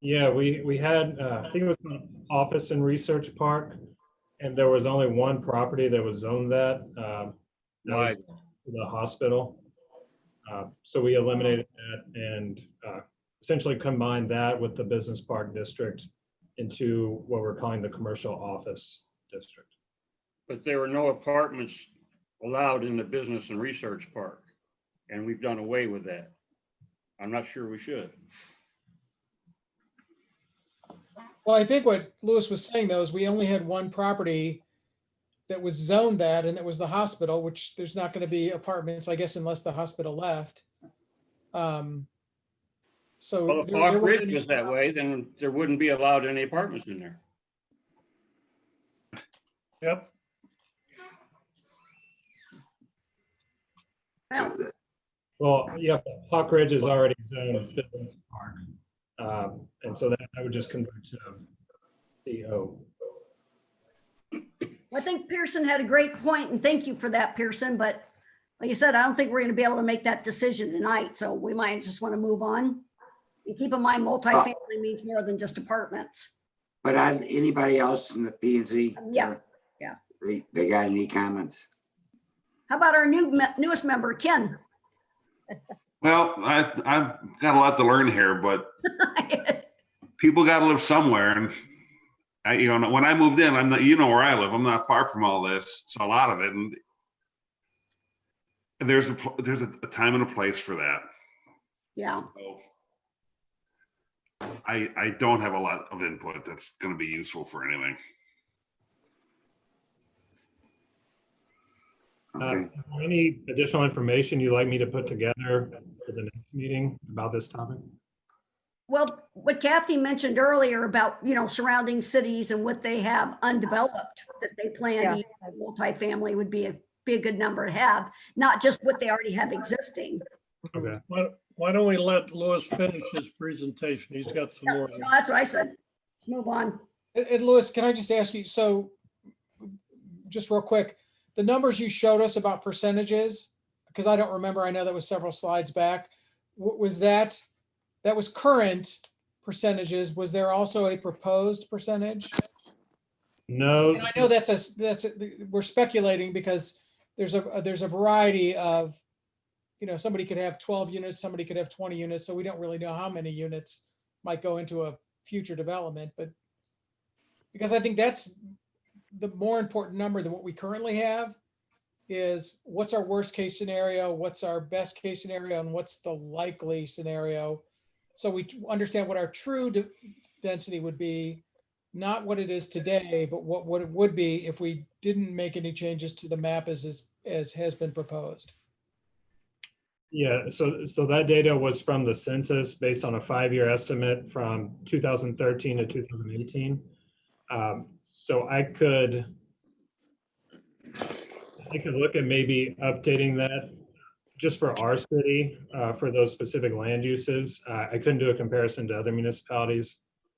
Yeah, we had, I think it was an office and research park, and there was only one property that was zoned that. That Why? was to the hospital. So we eliminated that and essentially combined that with the business park district into what we're calling the commercial office district. But there were no apartments allowed in the business and research park, and we've done away with that. I'm not sure we should. Well, I think what Lewis was saying though is we only had one property that was zoned that, and it was the hospital, which there's not going to be apartments, I guess, unless the hospital left. So Well, if there Hawk weren't Ridge any- was that way, then there wouldn't be allowed any apartments in there. Yep. Well, Well, yeah, Hawk Ridge is already zoned business park. And so that I would just convert to CO. I think Pearson had a great point, and thank you for that, Pearson. But like you said, I don't think we're going to be able to make that decision tonight. So we might just want to move on. And keep in mind, multifamily means more than just apartments. But anybody else in the P and Z? Yeah. They got any comments? How about our newest member, Ken? Well, I've got a lot to learn here, but people got to live somewhere. And when I moved in, I'm not, where I live, I'm not far from all this. So a lot of it, and there's a time and a place for that. Yeah. So I don't have a lot of input that's going to be useful for anything. Okay. Any additional information you'd like me to put together for the next meeting about this topic? Well, what Kathy mentioned earlier about, surrounding cities and what they have undeveloped that they plan to use as multifamily would be a good number to have, not just what they already have existing. Okay. Why don't we let Lewis finish his presentation? He's got some more. So that's what I said. Let's move on. And Lewis, can I just ask you, so just real quick, the numbers you showed us about percentages, because I don't remember, I know that was several slides back. Was that was current percentages? Was there also a proposed percentage? No. And I know we're speculating because there's a variety of, somebody could have 12 units, somebody could have 20 units. So we don't really know how many units might go into a future development, but because I think that's the more important number than what we currently have is what's our worst case scenario, what's our best case scenario, and what's the likely scenario. So we understand what our true density would be, not what it is today, but what it would be if we didn't make any changes to the map as has been proposed. Yeah, so that data was from the census based on a 5-year estimate from 2013 to 2018. So I could look at maybe updating that just for our city, for those specific land uses. I couldn't do a comparison to other municipalities,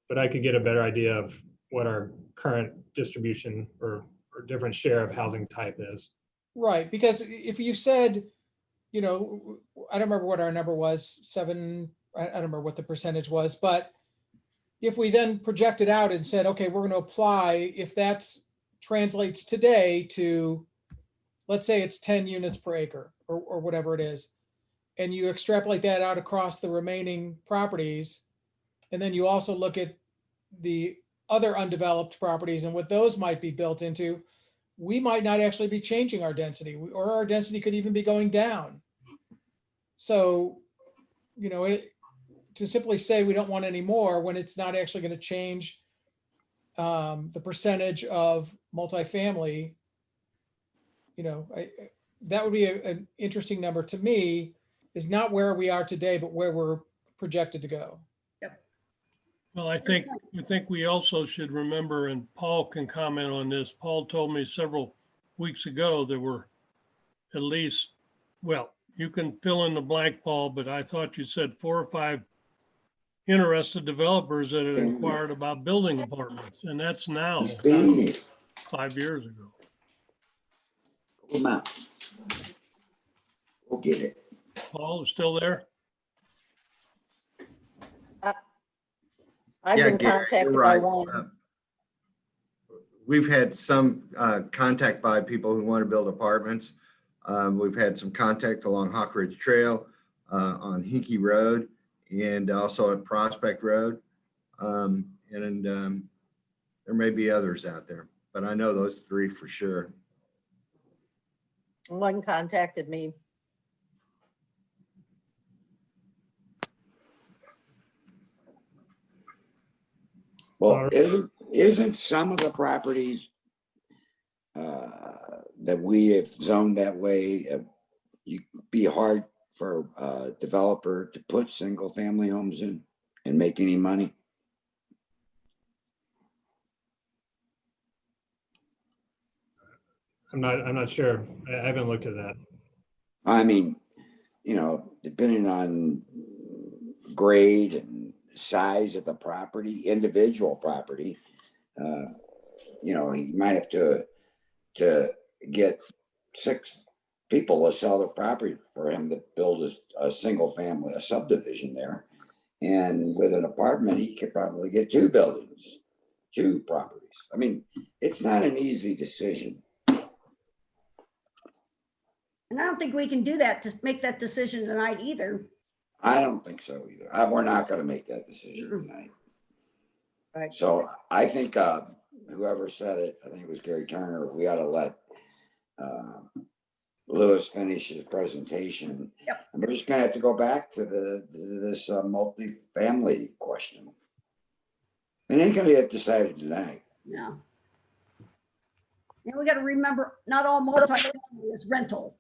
but I could get a better idea of what our current distribution or different share of housing type is. Right, because if you said, I don't remember what our number was, 7, I don't remember what the percentage was, but if we then projected out and said, okay, we're going to apply, if that translates today to, let's say it's 10 units per acre or whatever it is, and you extrapolate that out across the remaining properties, and then you also look at the other undeveloped properties and what those might be built into, we might not actually be changing our density, or our density could even be going down. So, to simply say we don't want any more when it's not actually going to change the percentage of multifamily, that would be an interesting number to me, is not where we are today, but where we're projected to go. Well, I think we also should remember, and Paul can comment on this. Paul told me several weeks ago there were at least, well, you can fill in the blank, Paul, but I thought you said 4 or 5 interested developers that had inquired about building apartments, and that's now, not 5 years ago. Come on. We'll get it. Paul is still there? I've Yeah, been Gary, contacted you're by right. one. We've had some contact by people who want to build apartments. We've had some contact along Hawk Ridge Trail, on Hinky Road, and also at Prospect Road. There may be others out there, but I know those three for sure. One contacted me. Well, isn't some of the properties that we have zoned that way, you be hard for a developer to put single family homes in and make any money? I'm not sure. I haven't looked at that. I mean, you know, depending on grade and size of the property, individual property, you know, he might have to get 6 people to sell the property for him to build a single family, a subdivision there. And with an apartment, he could probably get 2 buildings, 2 properties. I mean, it's not an easy decision. And I don't think we can do that to make that decision tonight either. I don't think so either. We're not going to make that decision tonight. Right. So I think whoever said it, I think it was Gary Turner, we ought to let Lewis finish his presentation. Yep. And we're just going to have to go back to this multi-family question. It ain't going to get decided tonight. No. And we got to remember, not all multifamily is rental.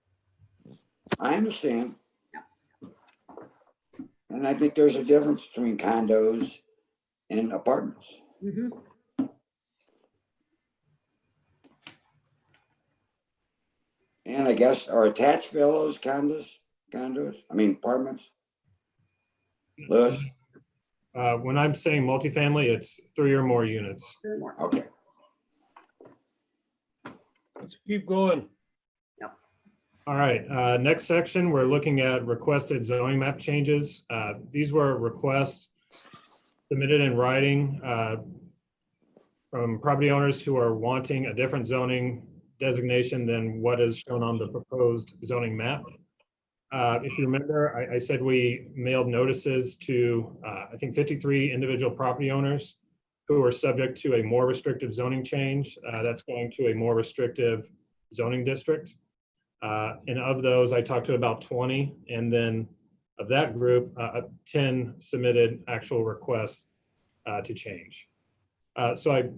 I understand. And I think there's a difference between condos and apartments. Mhm. And I guess are attached villas condos? I mean apartments? Lewis? When I'm saying multifamily, it's 3 or more units. Okay. Let's keep going. All right, next section, we're looking at requested zoning map changes. These were requests submitted in writing from property owners who are wanting a different zoning designation than what is shown on the proposed zoning map. If you remember, I said we mailed notices to, I think 53 individual property owners who are subject to a more restrictive zoning change. That's going to a more restrictive zoning district. And of those, I talked to about 20, and then of that group, 10 submitted actual requests to change. So I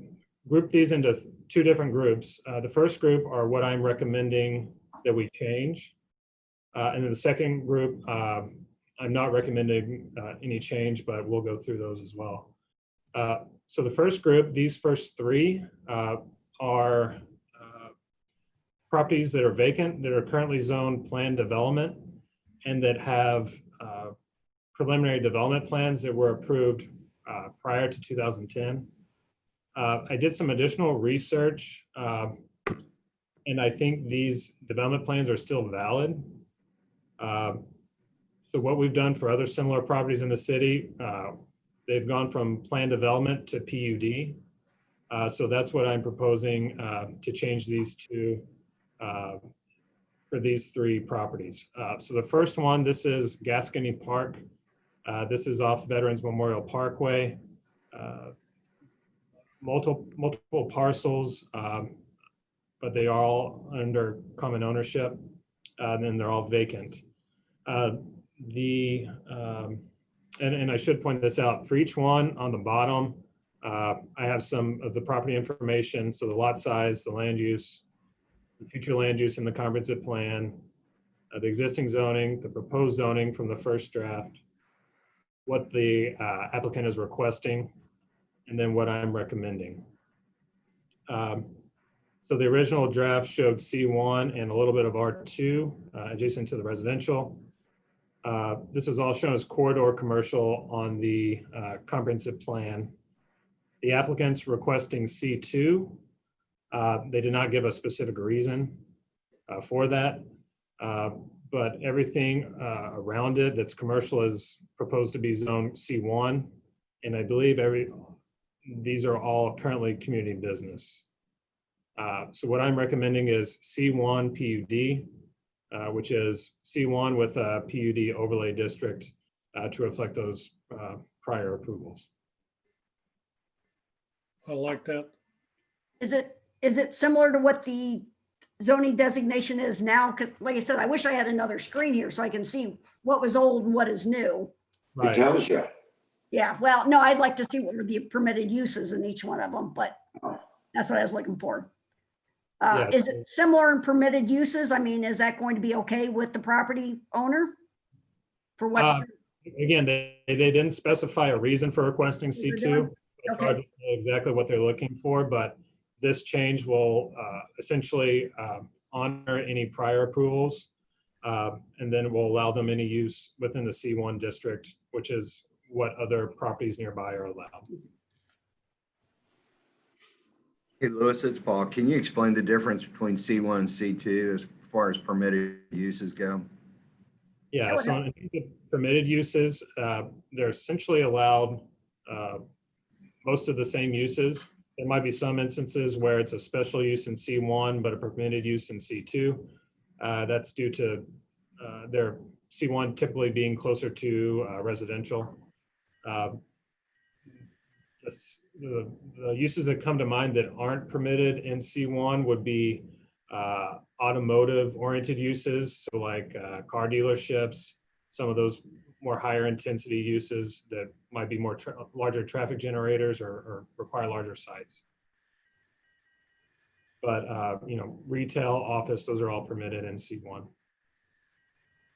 grouped these into 2 different groups. The first group are what I'm recommending that we change. And then the second group, I'm not recommending any change, but we'll go through those as well. So the first group, these first 3 are properties that are vacant, that are currently zoned planned development, and that have preliminary development plans that were approved prior to 2010. I did some additional research, and I think these development plans are still valid. So what we've done for other similar properties in the city, they've gone from planned development to PUD. So that's what I'm proposing to change these to for these 3 properties. So the first one, this is Gascony Park. This is off Veterans Memorial Parkway. Multiple parcels, but they are all under common ownership, and then they're all vacant. And I should point this out, for each one on the bottom, I have some of the property information, so the lot size, the land use, the future land use in the comprehensive plan, the existing zoning, the proposed zoning from the first draft, what the applicant is requesting, and then what I'm recommending. So the original draft showed C1 and a little bit of R2 adjacent to the residential. This is all shown as corridor commercial on the comprehensive plan. The applicant's requesting C2. They did not give a specific reason for that, but everything around it that's commercial is proposed to be zoned C1. And I believe these are all currently community business. So what I'm recommending is C1 PUD. which is C1 with a PUD overlay district to reflect those prior approvals. I like that. Is it similar to what the zoning designation is now? Because like I said, I wish I had another screen here so I can see what was old and what is new. It Right. tells you. Yeah, well, no, I'd like to see what are the permitted uses in each one of them, but that's what I was looking for. Yeah. Is it similar in permitted uses? I mean, is that going to be okay with the property owner? For what? Again, they didn't specify a reason for requesting What they're C2. doing? It's hard Okay. to say exactly what they're looking for, but this change will essentially honor any prior approvals. And then will allow them any use within the C1 district, which is what other properties nearby are allowed. Hey, Louis, it's Paul. Can you explain the difference between C1 and C2 as far as permitted uses go? Yeah, so in the permitted uses, they're essentially allowed most of the same uses. There might be some instances where it's a special use in C1, but a permitted use in C2. That's due to their C1 typically being closer to residential. Just the uses that come to mind that aren't permitted in C1 would be automotive oriented uses. So like car dealerships, some of those more higher intensity uses that might be more larger traffic generators or require larger sites. But you know, retail, office, those are all permitted in C1.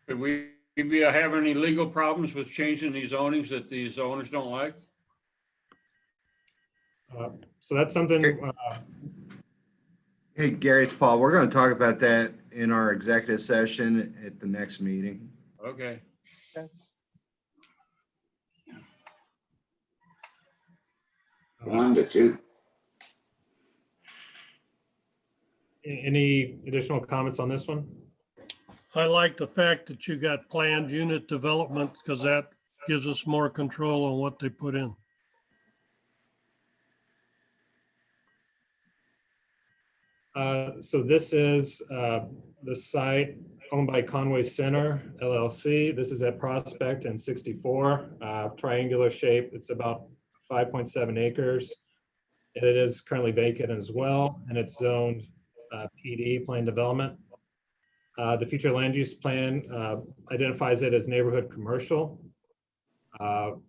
Could we have any legal problems with changing these zonings that these owners don't like? So that's something. Hey, Gary, it's Paul. We're going to talk about that in our executive session at the next meeting. Okay. 1 to 2. Any additional comments on this one? I like the fact that you got planned unit development because that gives us more control on what they put in. So this is the site owned by Conway Center LLC. This is at Prospect and 64, triangular shape. It's about 5.7 acres. It is currently vacant as well, and it's zoned PD, planned development. The future land use plan identifies it as neighborhood commercial. The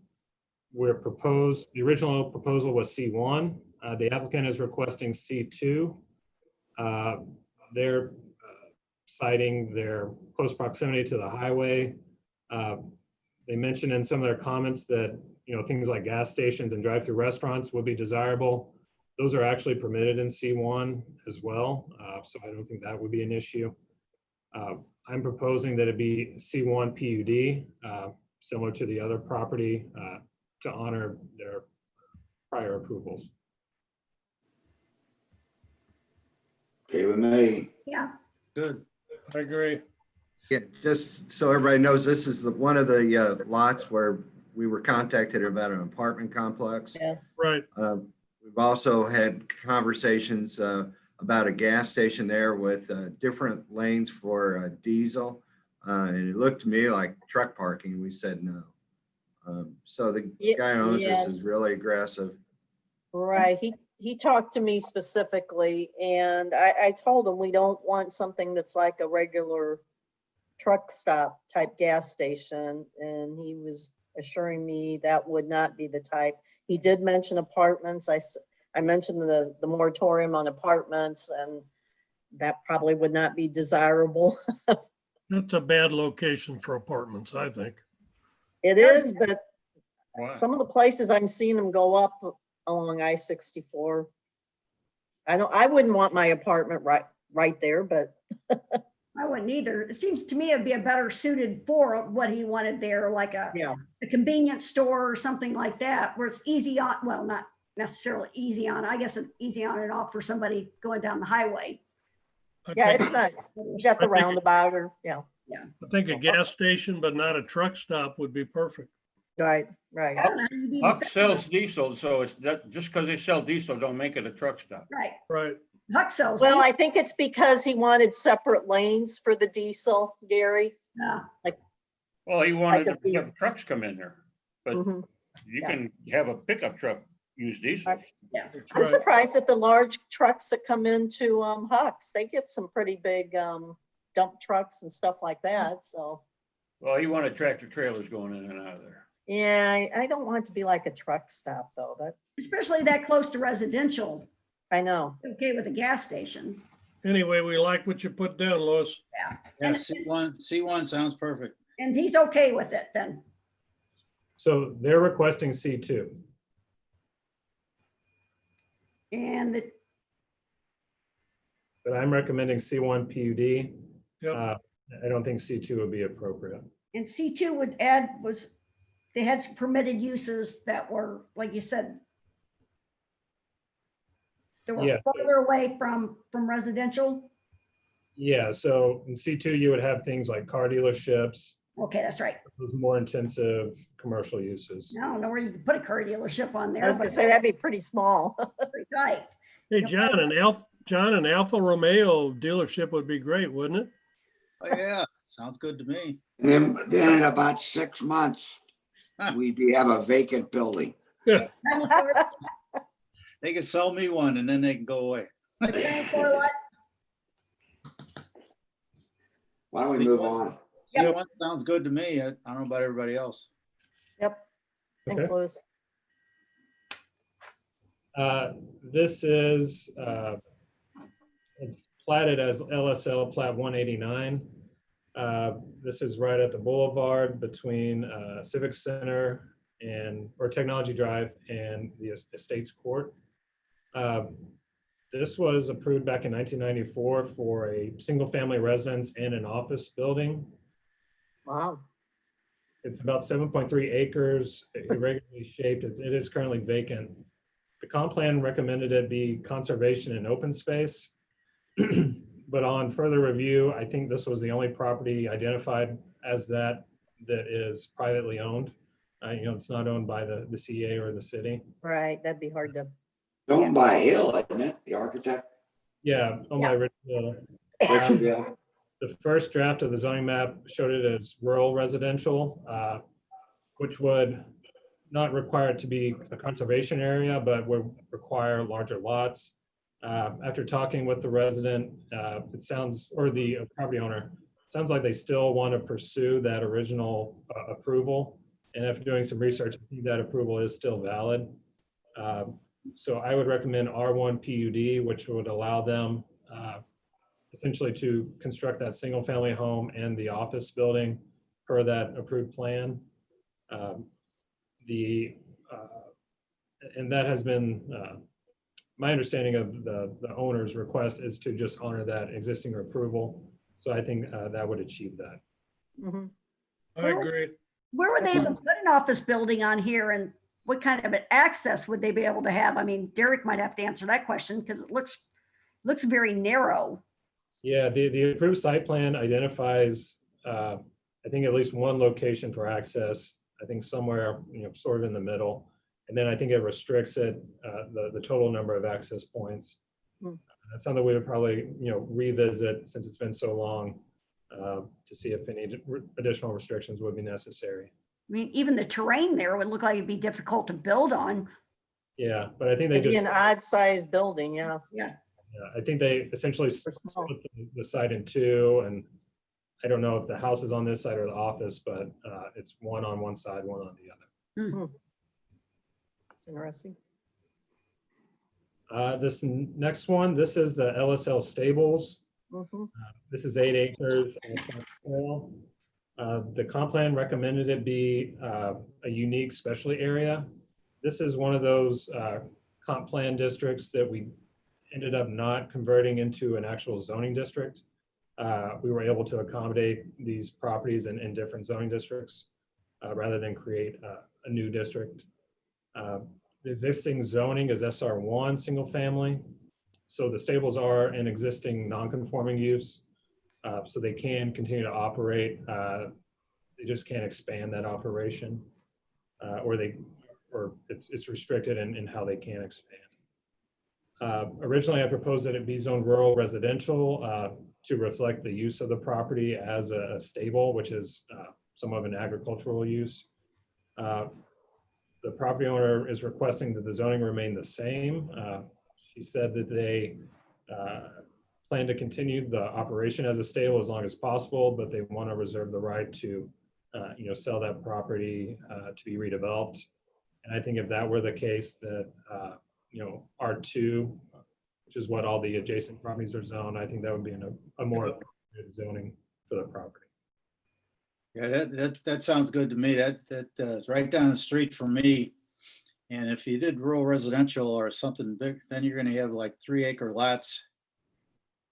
original proposal was C1. The applicant is requesting C2. They're citing their close proximity to the highway. They mentioned in some of their comments that, you know, things like gas stations and drive-through restaurants would be desirable. Those are actually permitted in C1 as well. So I don't think that would be an issue. I'm proposing that it be C1 PUD, similar to the other property, to honor their prior approvals. Okay with me. Yeah, Good. I agree. Yeah, just so everybody knows, this is one of the lots where we were contacted about an apartment complex. Yes. Right. We've also had conversations about a gas station there with different lanes for diesel. And it looked to me like truck parking. We said no. So the guy who owns this is really aggressive. Right. He talked to me specifically, and I told him we don't want something that's like a regular truck stop type gas station. And he was assuring me that would not be the type. He did mention apartments. I mentioned the moratorium on apartments, and that probably would not be desirable. That's a bad location for apartments, I think. It is, but Why? some of the places I'm seeing them go up along I-64. I wouldn't want my apartment right there, but I wouldn't either. It seems to me it'd be a better suited for what he wanted there, like a convenience store or something like that, where it's easy on, well, not necessarily easy on, I guess it's easy on and off for somebody going down the highway. yeah, it's not, you got the roundabout or, I think a gas station, but not a truck stop would be perfect. right. I don't know how you'd even Huck fit sells that. diesel, so it's that just because they sell diesel don't make it a truck stop. Right. Right. Huck sells. Well, I think it's because he wanted separate lanes for the diesel, Gary. Yeah. Well, he wanted Like a to have trucks come in there, but Mhm. you Yeah. can have a pickup truck use diesel. Yeah. That's I'm right. surprised at the large trucks that come into Huck's. They get some pretty big dump trucks and stuff like that. So, Well, he wanted tractor trailers going in and out of there. yeah, I don't want it to be like a truck stop though. That Especially that close to residential. I know. Okay with a gas station. Anyway, we like what you put down, Lois. Yeah, And- C1 sounds perfect. And he's okay with it then. So they're requesting C2. And it, But I'm recommending C1 PUD. Yep. I don't think C2 would be appropriate. and C2 would add they had some permitted uses that were, like you said, that were Yeah. farther away from residential. Yeah, so in C2, you would have things like car dealerships, Okay, that's right. those more intensive commercial uses. I don't know where you could put a car dealership on I there, was gonna but say that'd be pretty small. pretty tight. Hey, John, an Alfa Romeo dealership would be great, wouldn't it? Oh, yeah, sounds good to me. Then in about 6 months, we'd have a vacant building. They can sell me one and then they can go away. Why don't we move on? C1 sounds good to me. I don't know about everybody else. Yep. Thanks, Okay. Louis. This is, it's platted as LSL Plat 189. This is right at the boulevard between Civic Center or Technology Drive and the Estates Court. This was approved back in 1994 for a single-family residence and an office building. Wow. It's about 7.3 acres, irregularly shaped. It is currently vacant. The comp plan recommended it be conservation and open space. But on further review, I think this was the only property identified as that is privately owned. It's not owned by the CA or the city. Right, that'd be hard to. Owned by Hill, isn't it? The architect? Yeah, owned by Richard. Richard Hill. The first draft of the zoning map showed it as rural residential, which would not require it to be a conservation area, but would require larger lots. After talking with the resident, it sounds, or the property owner, sounds like they still want to pursue that original approval. And after doing some research, I think that approval is still valid. So I would recommend R1 PUD, which would allow them essentially to construct that single family home and the office building per that approved plan. And that has been, my understanding of the owner's request is to just honor that existing approval. So I think that would achieve that. Mhm. I agree. Where would they even put an office building on here, and what kind of an access would they be able to have? I mean, Derek might have to answer that question because it looks very narrow. Yeah, the approved site plan identifies, I think at least one location for access, I think somewhere, sort of in the middle. And then I think it restricts it, the total number of access points. Hmm. That's something we would probably, revisit since it's been so long to see if any additional restrictions would be necessary. I mean, even the terrain there would look like it'd be difficult to build on. Yeah, but I think they It'd be just, an odd sized building, yeah. Yeah. I think they essentially For small. split the site in two, and I don't know if the house is on this side or the office, but it's one on one side, one on the other. Interesting. This next one, this is the LSL Stables. Mhm. This is 8 acres. The comp plan recommended it be a unique specialty area. This is one of those comp plan districts that we ended up not converting into an actual zoning district. We were able to accommodate these properties in different zoning districts rather than create a new district. The existing zoning is SR1 single family. So the stables are an existing non-conforming use. So they can continue to operate. They just can't expand that operation or it's restricted in how they can expand. Originally, I proposed that it be zoned rural residential to reflect the use of the property as a stable, which is somewhat of an agricultural use. The property owner is requesting that the zoning remain the same. She said that they plan to continue the operation as a stable as long as possible, but they want to reserve the right to, sell that property to be redeveloped. And I think if that were the case, that R2, which is what all the adjacent properties are zoned, I think that would be a more appropriate zoning for the property. Yeah, that sounds good to me. That's right down the street from me. And if you did rural residential or something big, then you're gonna have like 3-acre lots,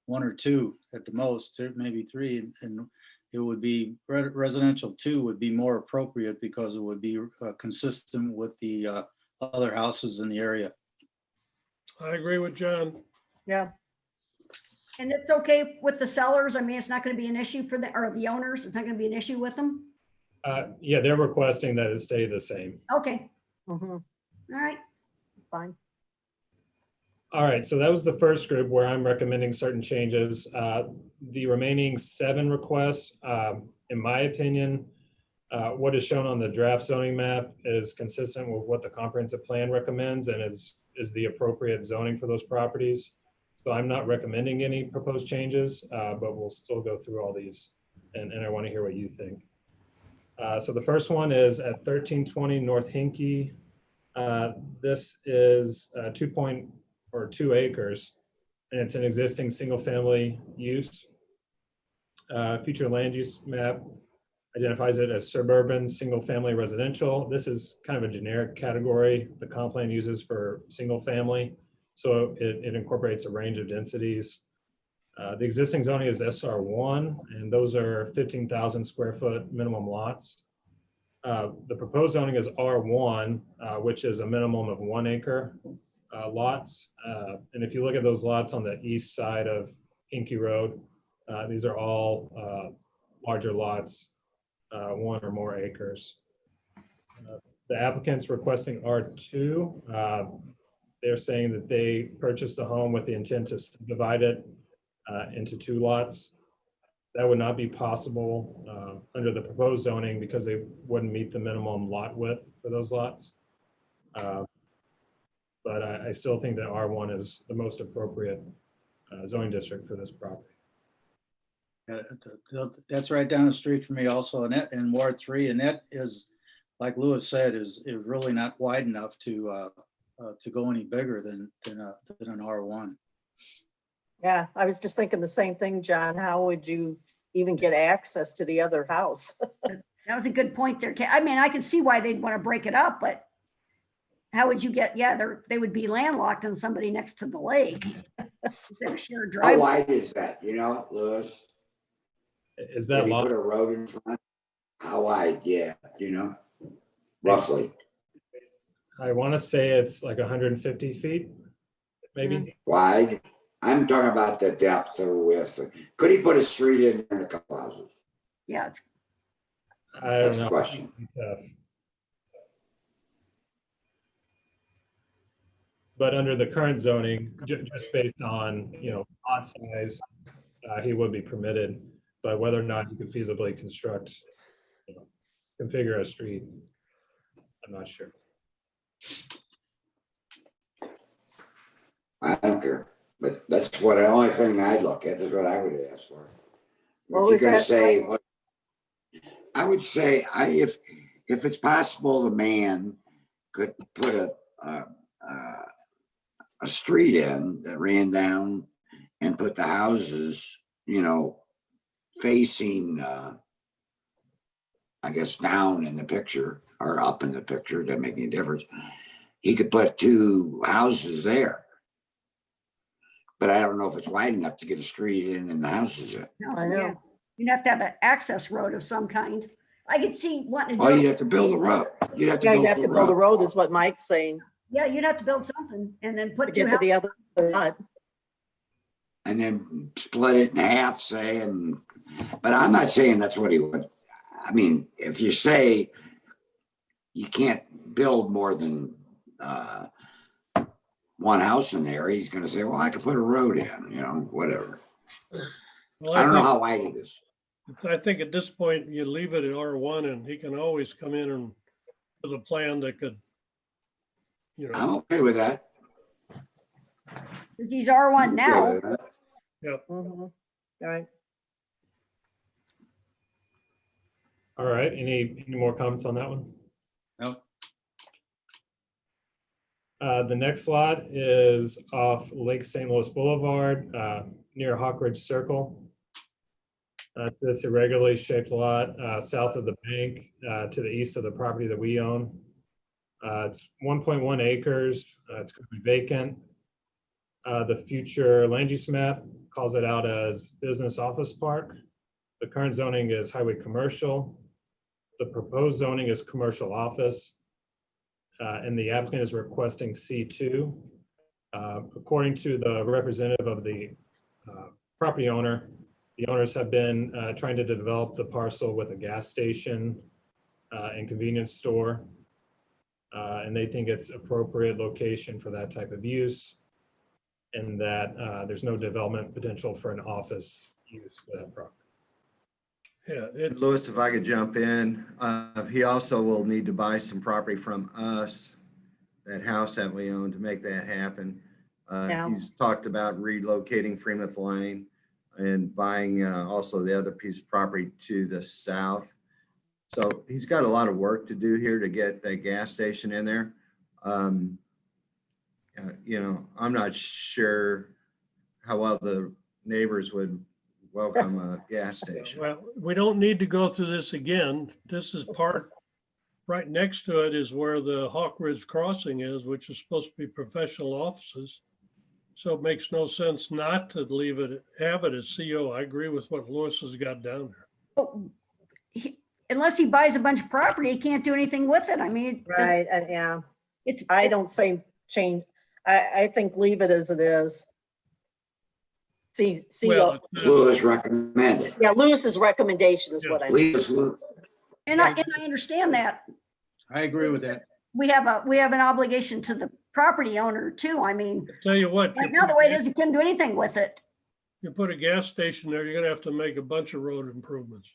1 or 2 at the most, maybe 3, and it would be residential 2 would be more appropriate because it would be consistent with the other houses in the area. I agree with John. Yeah, And it's okay with the sellers? I mean, it's not going to be an issue for the owners? It's not going to be an issue with them? Yeah, they're requesting that it stay the same. Okay, mhm, all right. fine. All right, so that was the first group where I'm recommending certain changes. The remaining 7 requests, in my opinion, what is shown on the draft zoning map is consistent with what the comprehensive plan recommends and is the appropriate zoning for those properties. So I'm not recommending any proposed changes, but we'll still go through all these, and I want to hear what you think. So the first one is at 1320 North Hinkey. This is 2 acres, and it's an existing single-family use. Future land use map identifies it as suburban single-family residential. This is kind of a generic category the comp plan uses for single-family, so it incorporates a range of densities. The existing zoning is SR1, and those are 15,000 square foot minimum lots. The proposed zoning is R1, which is a minimum of 1 acre lots. And if you look at those lots on the east side of Hinkey Road, these are all larger lots, 1 or more acres. The applicant's requesting R2. They're saying that they purchased the home with the intent to divide it into 2 lots. That would not be possible under the proposed zoning because they wouldn't meet the minimum lot width for those lots. But I still think that R1 is the most appropriate zoning district for this property. Yeah, that's right down the street from me also, and that in Ward 3, and that is, like Lewis said, is really not wide enough to go any bigger than an R1. Yeah, I was just thinking the same thing, John. How would you even get access to the other house? That was a good point there. I mean, I can see why they'd want to break it up, but how would you get, they would be landlocked on somebody next to the lake. They have a shared How driveway. wide is that, Lewis? Is Did that he lot? put a road in front? How wide? Yeah, roughly. I want to say it's like 150 feet, maybe. Wide? I'm talking about the depth or width. Could he put a street in there and a couple houses? Yeah, it's I don't That's the know. question. But under the current zoning, just based on, lot size, he would be permitted. But whether or not you could feasibly construct, configure a street, I'm not sure. I don't care, but that's the only thing I'd look at is what I would ask for. What If was you're gonna that? say, I would say, if it's possible, the man could put a street in that ran down and put the houses, facing, I guess, down in the picture or up in the picture, doesn't make any difference. He could put 2 houses there. But I don't know if it's wide enough to get a street in and the houses in. I know. yeah. You'd have to have an access road of some kind. I could see wanting to Oh, do you'd it. have to build a road. You'd have to Yeah, build you have to build a road is what Mike's saying Yeah, you'd have to build something and then to put 2 get to the houses. other lot. and then split it in half, say, but I'm not saying that's what he would. I mean, if you say you can't build more than one house in there, he's gonna say, well, I could put a road in, whatever. Well, I don't know how wide it is. I think at this point, you leave it at R1 and he can always come in and with a plan that could, I'm okay with that. Because he's R1 now. Mhm. Right. All right, any more comments on that one? No. The next lot is off Lake St. Louis Boulevard, near Hawk Ridge Circle. It's this irregularly shaped lot south of the bank to the east of the property that we own. It's 1.1 acres. It's currently vacant. The future land use map calls it out as business office park. The current zoning is highway commercial. The proposed zoning is commercial office. And the applicant is requesting C2. According to the representative of the property owner, the owners have been trying to develop the parcel with a gas station and convenience store. And they think it's appropriate location for that type of use, and that there's no development potential for an office use for that property. yeah, Louis, if I could jump in, he also will need to buy some property from us, that house that we own, to make that happen. Yeah. He's talked about relocating Fremont Lane and buying also the other piece of property to the south. So he's got a lot of work to do here to get the gas station in there. I'm not sure how well the neighbors would welcome a gas station. well, we don't need to go through this again. This is right next to it is where the Hawk Ridge Crossing is, which is supposed to be professional offices. So it makes no sense not to have it as CO. I agree with what Louis has got down there. But unless he buys a bunch of property, he can't do anything with it. I mean, Right, yeah. it's, I don't say change. I think leave it as it is. See, Well, Louis recommended. yeah, Lewis's recommendation is what I mean. and I understand that. I agree with that. We have an obligation to the property owner too. I mean, tell you what, right now, the way it is, he can't do anything with it. you put a gas station there, you're gonna have to make a bunch of road improvements.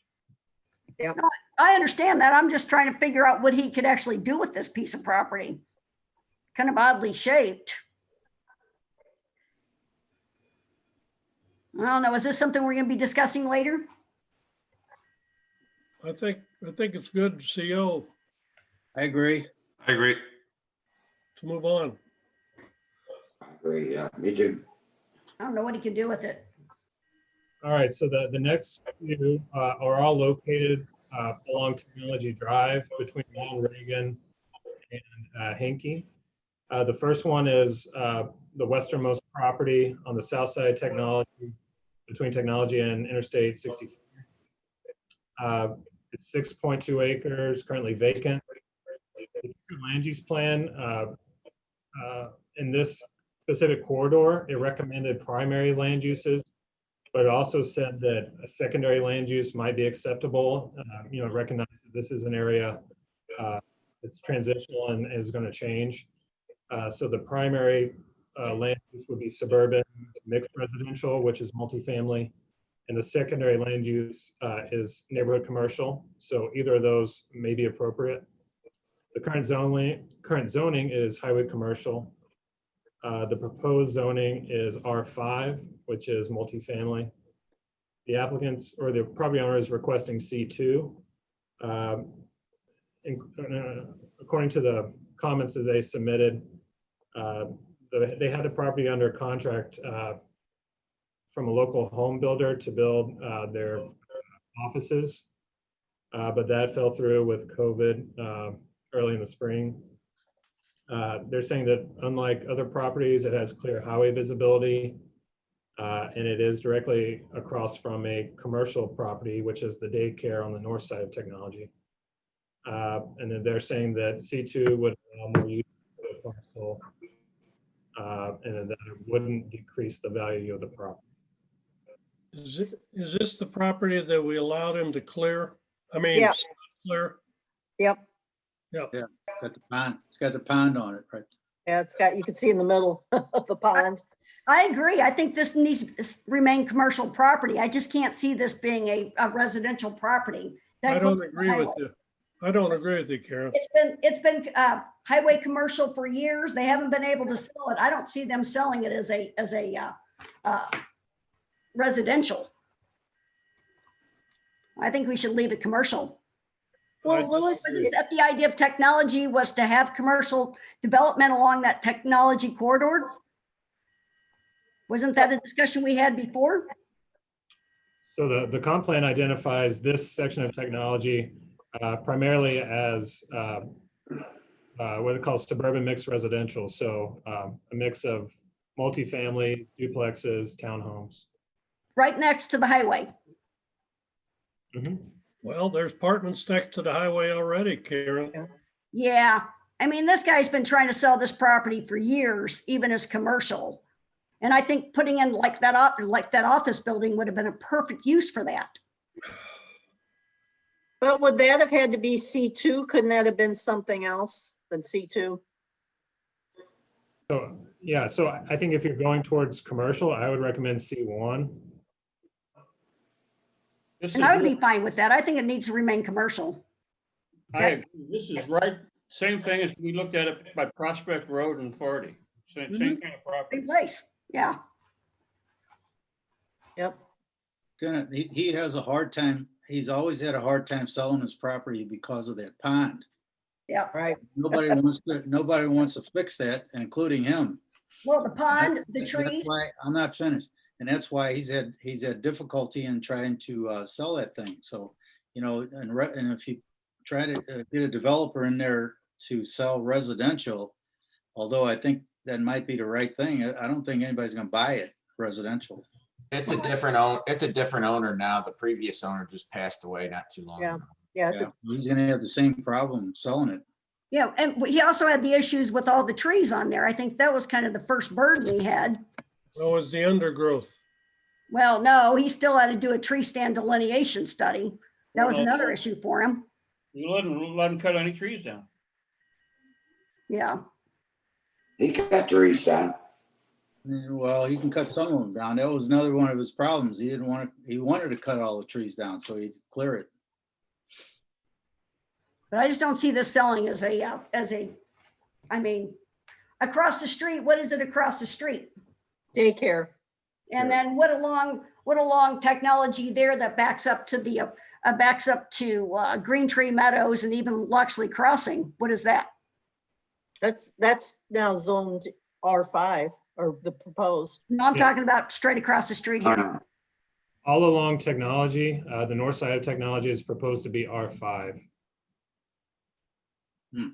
I understand that. I'm just trying to figure out what he could actually do with this piece of property. Kind of oddly shaped. I don't know. Is this something we're going to be discussing later? I think it's good, CO, I agree. I agree. to move on. I agree, yeah, me too. I don't know what he could do with it. All right, so the next two are all located along Technology Drive between Long Reagan and Hinkey. The first one is the westernmost property on the south side of Technology, between Technology and Interstate 64. It's 6.2 acres, currently vacant. The land use plan in this specific corridor, it recommended primary land uses, but it also said that a secondary land use might be acceptable. Recognize that this is an area that's transitional and is going to change. So the primary land use would be suburban mixed residential, which is multifamily, and the secondary land use is neighborhood commercial. So either of those may be appropriate. The current zoning is highway commercial. The proposed zoning is R5, which is multifamily. The applicants or the property owner is requesting C2. According to the comments that they submitted, they had the property under contract from a local home builder to build their offices, but that fell through with COVID early in the spring. They're saying that unlike other properties, it has clear highway visibility, and it is directly across from a commercial property, which is the daycare on the north side of Technology. And then they're saying that C2 would allow more use of the parcel, and that it wouldn't decrease the value of the property. Is this the property that we allowed him to clear? I mean, Yeah. clear? Yep. It's got the pond on it, right? Yeah, it's got, you can see in the middle of the pond. I agree. I think this needs to remain commercial property. I just can't see this being a residential property. I That don't goes to the agree with highway. you. I don't agree with you, Karen. It's been highway commercial for years. They haven't been able to sell it. I don't see them selling it as a residential. I think we should leave it commercial. Well, Louis, Is that the idea of technology was to have commercial development along that technology corridor? Wasn't that a discussion we had before? So the comp plan identifies this section of technology primarily as what it calls suburban mixed residential. So a mix of multifamily, duplexes, townhomes. Right next to the highway. Mhm. Well, there's apartments next to the highway already, Karen. Yeah. I mean, this guy's been trying to sell this property for years, even as commercial. And I think putting in like that office building would have been a perfect use for that. but would that have had to be C2? Couldn't that have been something else than C2? So, yeah, so I think if you're going towards commercial, I would recommend C1. This is, And I would be fine with that. I think it needs to remain commercial. I agree. This is right, same thing as we looked at it by Prospect Road and 40. Same kind of property. Same place. Yeah. Yep. He has a hard time, he's always had a hard time selling his property because of that pond. Yeah. Right. Nobody wants to fix that, including him. Well, the pond, the That's trees. why, I'm not finished. And that's why he's had difficulty in trying to sell that thing. So, and if you try to get a developer in there to sell residential, although I think that might be the right thing, I don't think anybody's gonna buy it residential. It's a different owner now. The previous owner just passed away not too long Yeah. ago. Yeah. Yeah, he's gonna have the same problem selling it. Yeah. And he also had the issues with all the trees on there. I think that was kind of the first burden he had. Oh, it's the undergrowth. Well, no, he still had to do a tree stand delineation study. That was another issue for him. You let him cut any trees down. Yeah. He cut trees down. Well, he can cut some of them down. That was another one of his problems. He wanted to cut all the trees down so he'd clear it. But I just don't see this selling as I mean, across the street, what is it across the street? Daycare. And then what along technology there that backs up to Green Tree Meadows and even Loxley Crossing? What is that? That's now zoned R5 or the proposed. No, I'm Yeah. talking about straight across the street here. All along technology, the north side of technology is proposed to be R5. I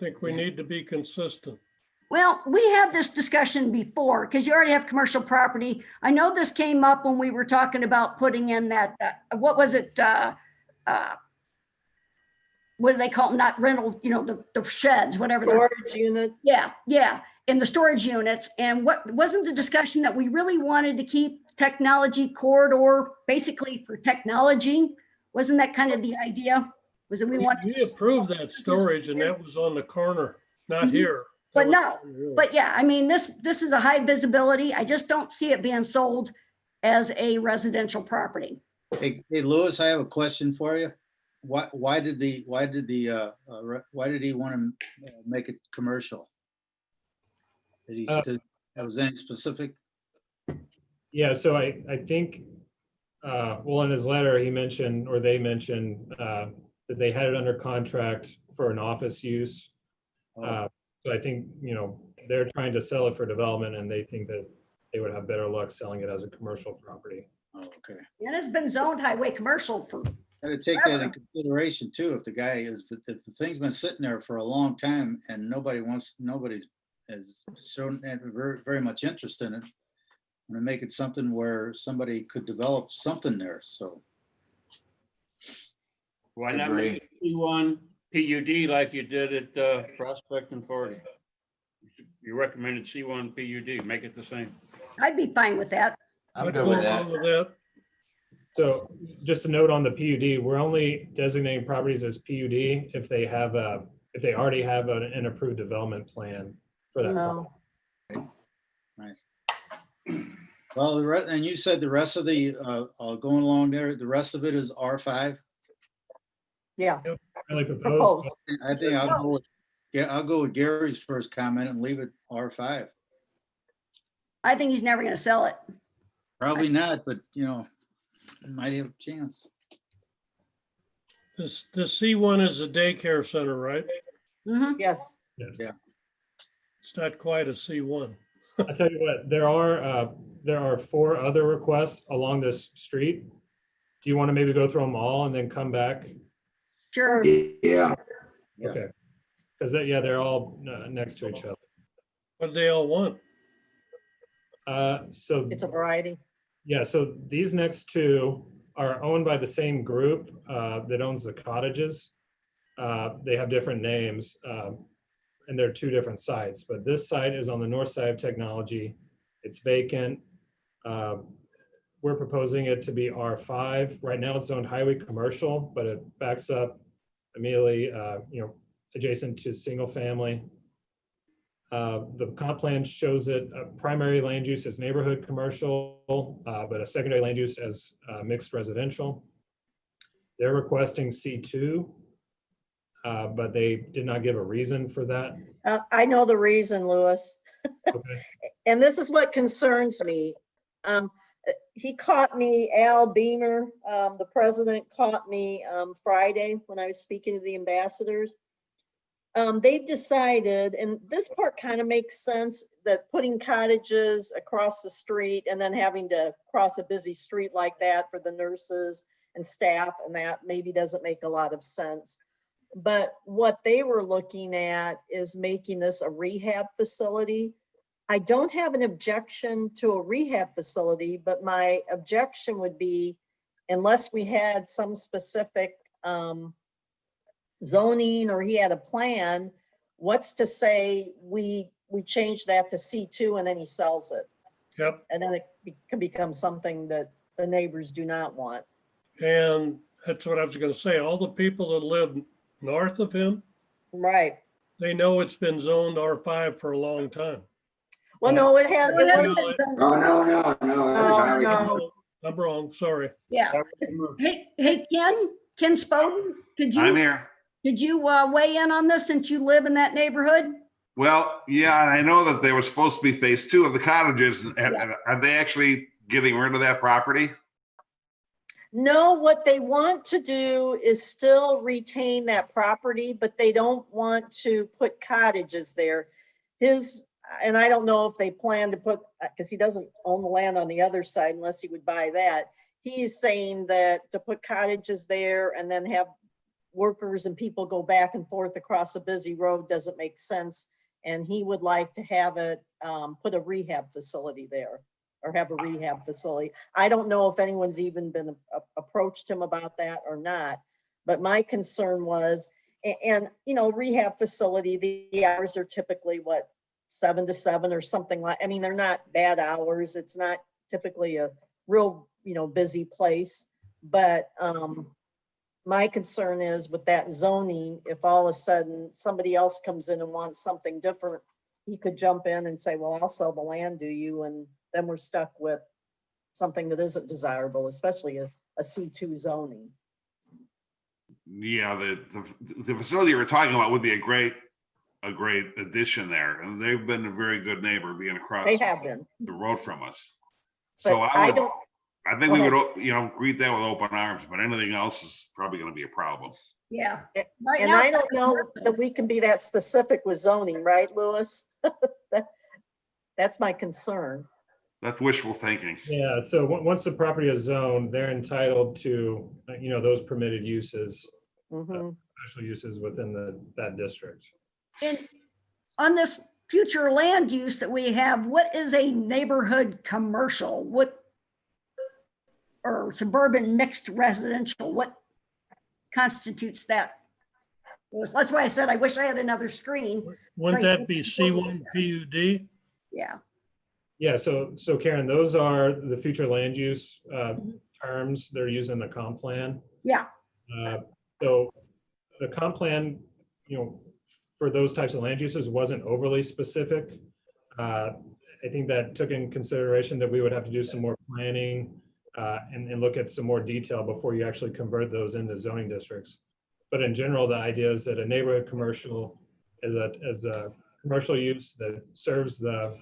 think we need to be consistent. Well, we had this discussion before because you already have commercial property. I know this came up when we were talking about putting in that, what was it? What do they call them? Not rental, the sheds, whatever. Storage unit. Yeah, yeah, in the storage units. And what wasn't the discussion that we really wanted to keep technology corridor basically for technology? Wasn't that kind of the idea? Was that we wanted? We approved that storage and that was on the corner, not here. But That was no, on the hill. but yeah, I mean, this is a high visibility. I just don't see it being sold as a residential property. Hey, Louis, I have a question for you. Why did he want to make it commercial? Was any specific? Yeah, so I think, well, in his letter, he mentioned, or they mentioned that they had it under contract for an office use. So I think, they're trying to sell it for development and they think that they would have better luck selling it as a commercial property. Oh, okay. And it's been zoned highway commercial for, Gotta take that in consideration too. If the thing's been sitting there for a long time and nobody's has shown very, very much interest in it. I'm gonna make it something where somebody could develop something there, so. Why not make it C1 PUD like you did at Prospect and 40? You recommended C1 PUD, make it the same. I'd be fine with that. I'm I'd good go with that. along with that. So just a note on the PUD, we're only designating properties as PUD if they already have an approved development plan for that. No. Well, and you said the rest of the, going along there, the rest of it is R5? Yeah, Really proposed, proposed. I think I'll go with Gary's first comment and leave it R5. I think he's never gonna sell it. Probably not, but might have a chance. This C1 is a daycare center, right? Mhm. Yes. yes. Yeah. It's not quite a C1. I tell you what, there are 4 other requests along this street. Do you want to maybe go through them all and then come back? Sure. Yeah, Yeah. Okay. Because they're all next to each other. What do they all want? So It's a variety. yeah, so these next 2 are owned by the same group that owns the cottages. They have different names, and they're 2 different sites. But this site is on the north side of Technology. It's vacant. We're proposing it to be R5. Right now, it's zoned highway commercial, but it backs up immediately, adjacent to single family. The comp plan shows it primary land use as neighborhood commercial, but a secondary land use as mixed residential. They're requesting C2, but they did not give a reason for that. I know the reason, Louis. Okay. And this is what concerns me. He caught me, Al Beamer, the president caught me Friday when I was speaking to the ambassadors. They've decided, and this part kind of makes sense, that putting cottages across the street and then having to cross a busy street like that for the nurses and staff, and that maybe doesn't make a lot of sense. But what they were looking at is making this a rehab facility. I don't have an objection to a rehab facility, but my objection would be, unless we had some specific zoning or he had a plan, what's to say we change that to C2 and then he sells it? Yep. And then it can become something that the neighbors do not want. And that's what I was going to say. All the people that live north of him, Right. they know it's been zoned R5 for a long time. Well, no, it has, Well, it that's wasn't. it. no, no, there's highway no. commercial. I'm wrong, sorry. Yeah. Hey, Ken Spoden, could I'm you, here. weigh in on this since you live in that neighborhood? Well, yeah, and I know that they were supposed to be phase 2 of the cottages. Are they actually getting rid of that property? No, what they want to do is still retain that property, but they don't want to put cottages there. And I don't know if they plan to put, because he doesn't own the land on the other side unless he would buy that. He's saying that to put cottages there and then have workers and people go back and forth across a busy road doesn't make sense. And he would like to have it, put a rehab facility there, or have a rehab facility. I don't know if anyone's even been approached him about that or not, but my concern was, and rehab facility, the hours are typically what, 7 to 7 or something like, I mean, they're not bad hours. It's not typically a real, busy place. But my concern is with that zoning, if all of a sudden somebody else comes in and wants something different, he could jump in and say, well, I'll sell the land to you. And then we're stuck with something that isn't desirable, especially a C2 zoning. Yeah, the facility you were talking about would be a great addition there. And they've been a very good neighbor being across They have been. the road from us. But So I think Go we ahead. would, greet that with open arms, but anything else is probably going to be a problem. Yeah. Right And now, I don't know that we can be that specific with zoning, right, Louis? That's my concern. That's wishful thinking. Yeah, so once the property is zoned, they're entitled to, those permitted uses, Mhm. special uses within that district. And on this future land use that we have, what is a neighborhood commercial? Or suburban mixed residential? What constitutes that? That's why I said I wish I had another screen. Wouldn't that be C1 PUD? Yeah. Yeah, so Karen, those are the future land use terms they're using the comp plan. Yeah. So the comp plan, for those types of land uses wasn't overly specific. I think that took in consideration that we would have to do some more planning and look at some more detail before you actually convert those into zoning districts. But in general, the idea is that a neighborhood commercial is a commercial use that serves a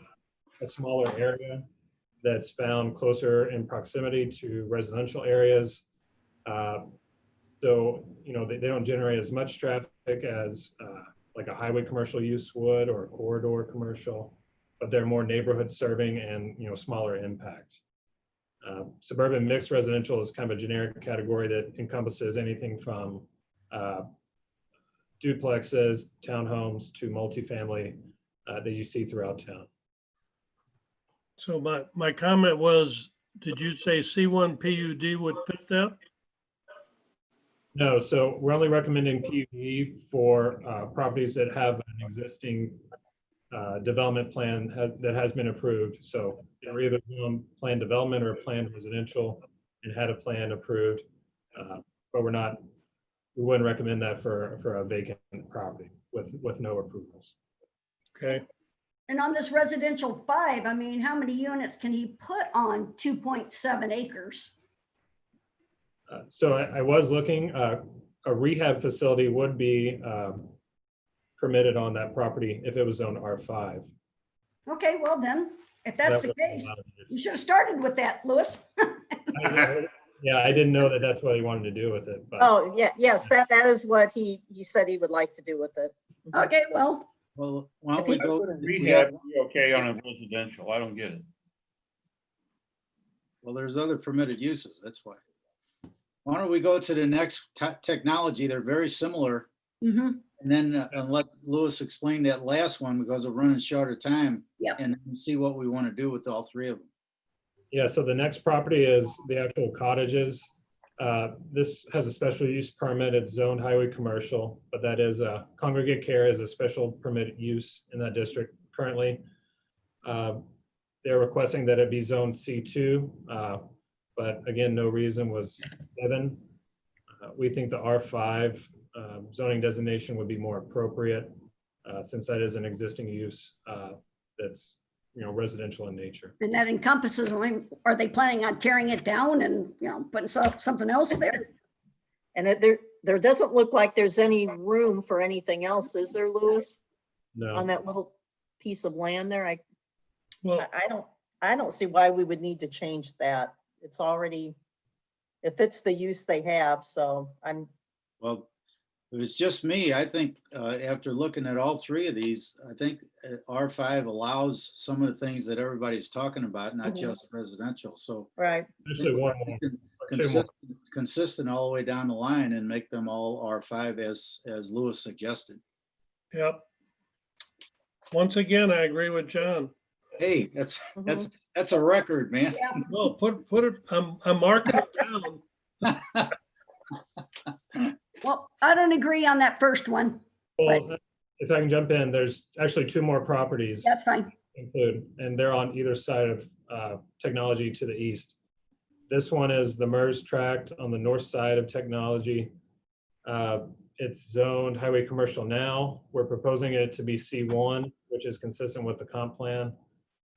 smaller area that's found closer in proximity to residential areas. So, you know, they don't generate as much traffic as like a highway commercial use would or a corridor commercial, but they're more neighborhood serving and, you know, smaller impact. Suburban mixed residential is kind of a generic category that encompasses anything from duplexes, townhomes to multifamily that you see throughout town. So my comment was, did you say C1 PUD would fit that? No, so we're only recommending PUD for properties that have an existing development plan that has been approved. So they're either doing planned development or planned residential and had a plan approved, but we wouldn't recommend that for a vacant property with no approvals. Okay. And on this residential 5, I mean, how many units can he put on 2.7 acres? So I was looking, a rehab facility would be permitted on that property if it was zoned R5. Okay, well then, if that's That the would case, allow it. you should have started with that, Louis. Yeah, I didn't know that that's what he wanted to do with it, but Oh, yeah, yes, that is what he said he would like to do with it. Okay, well, Well, why don't If we he- go? Rehab, be okay on a residential. I don't get it. Well, there's other permitted uses, that's why. Why don't we go to the next technology? They're very similar. mhm, And then let Louis explain that last one because we're running short of time. Yeah. And see what we want to do with all three of them. yeah, so the next property is the actual cottages. This has a special use permit. It's zoned highway commercial, but that is congregate care is a special permitted use in that district currently. They're requesting that it be zoned C2, but again, no reason was given. We think the R5 zoning designation would be more appropriate since that is an existing use that's, you know, residential in nature. and that encompasses, are they planning on tearing it down and, you know, putting something else there? And there doesn't look like there's any room for anything else, is there, Louis? No. On that little piece of land there? Well, I don't see why we would need to change that. It's already, it fits the use they have, so Well, if it's just me, I think after looking at all three of these, I think R5 allows some of the things that everybody's talking about, not Mhm. just residential. So right. Actually, one more. Or two more. consistent all the way down the line and make them all R5 as Louis suggested. yep. Once again, I agree with John. Hey, that's a record, man. Yeah, No, put it, I'm marking it down. well, I don't agree on that first one. Well, if I can jump in, there's actually 2 more properties That's fine. include, and they're on either side of technology to the east. This one is the MERS tract on the north side of technology. It's zoned highway commercial now. We're proposing it to be C1, which is consistent with the comp plan.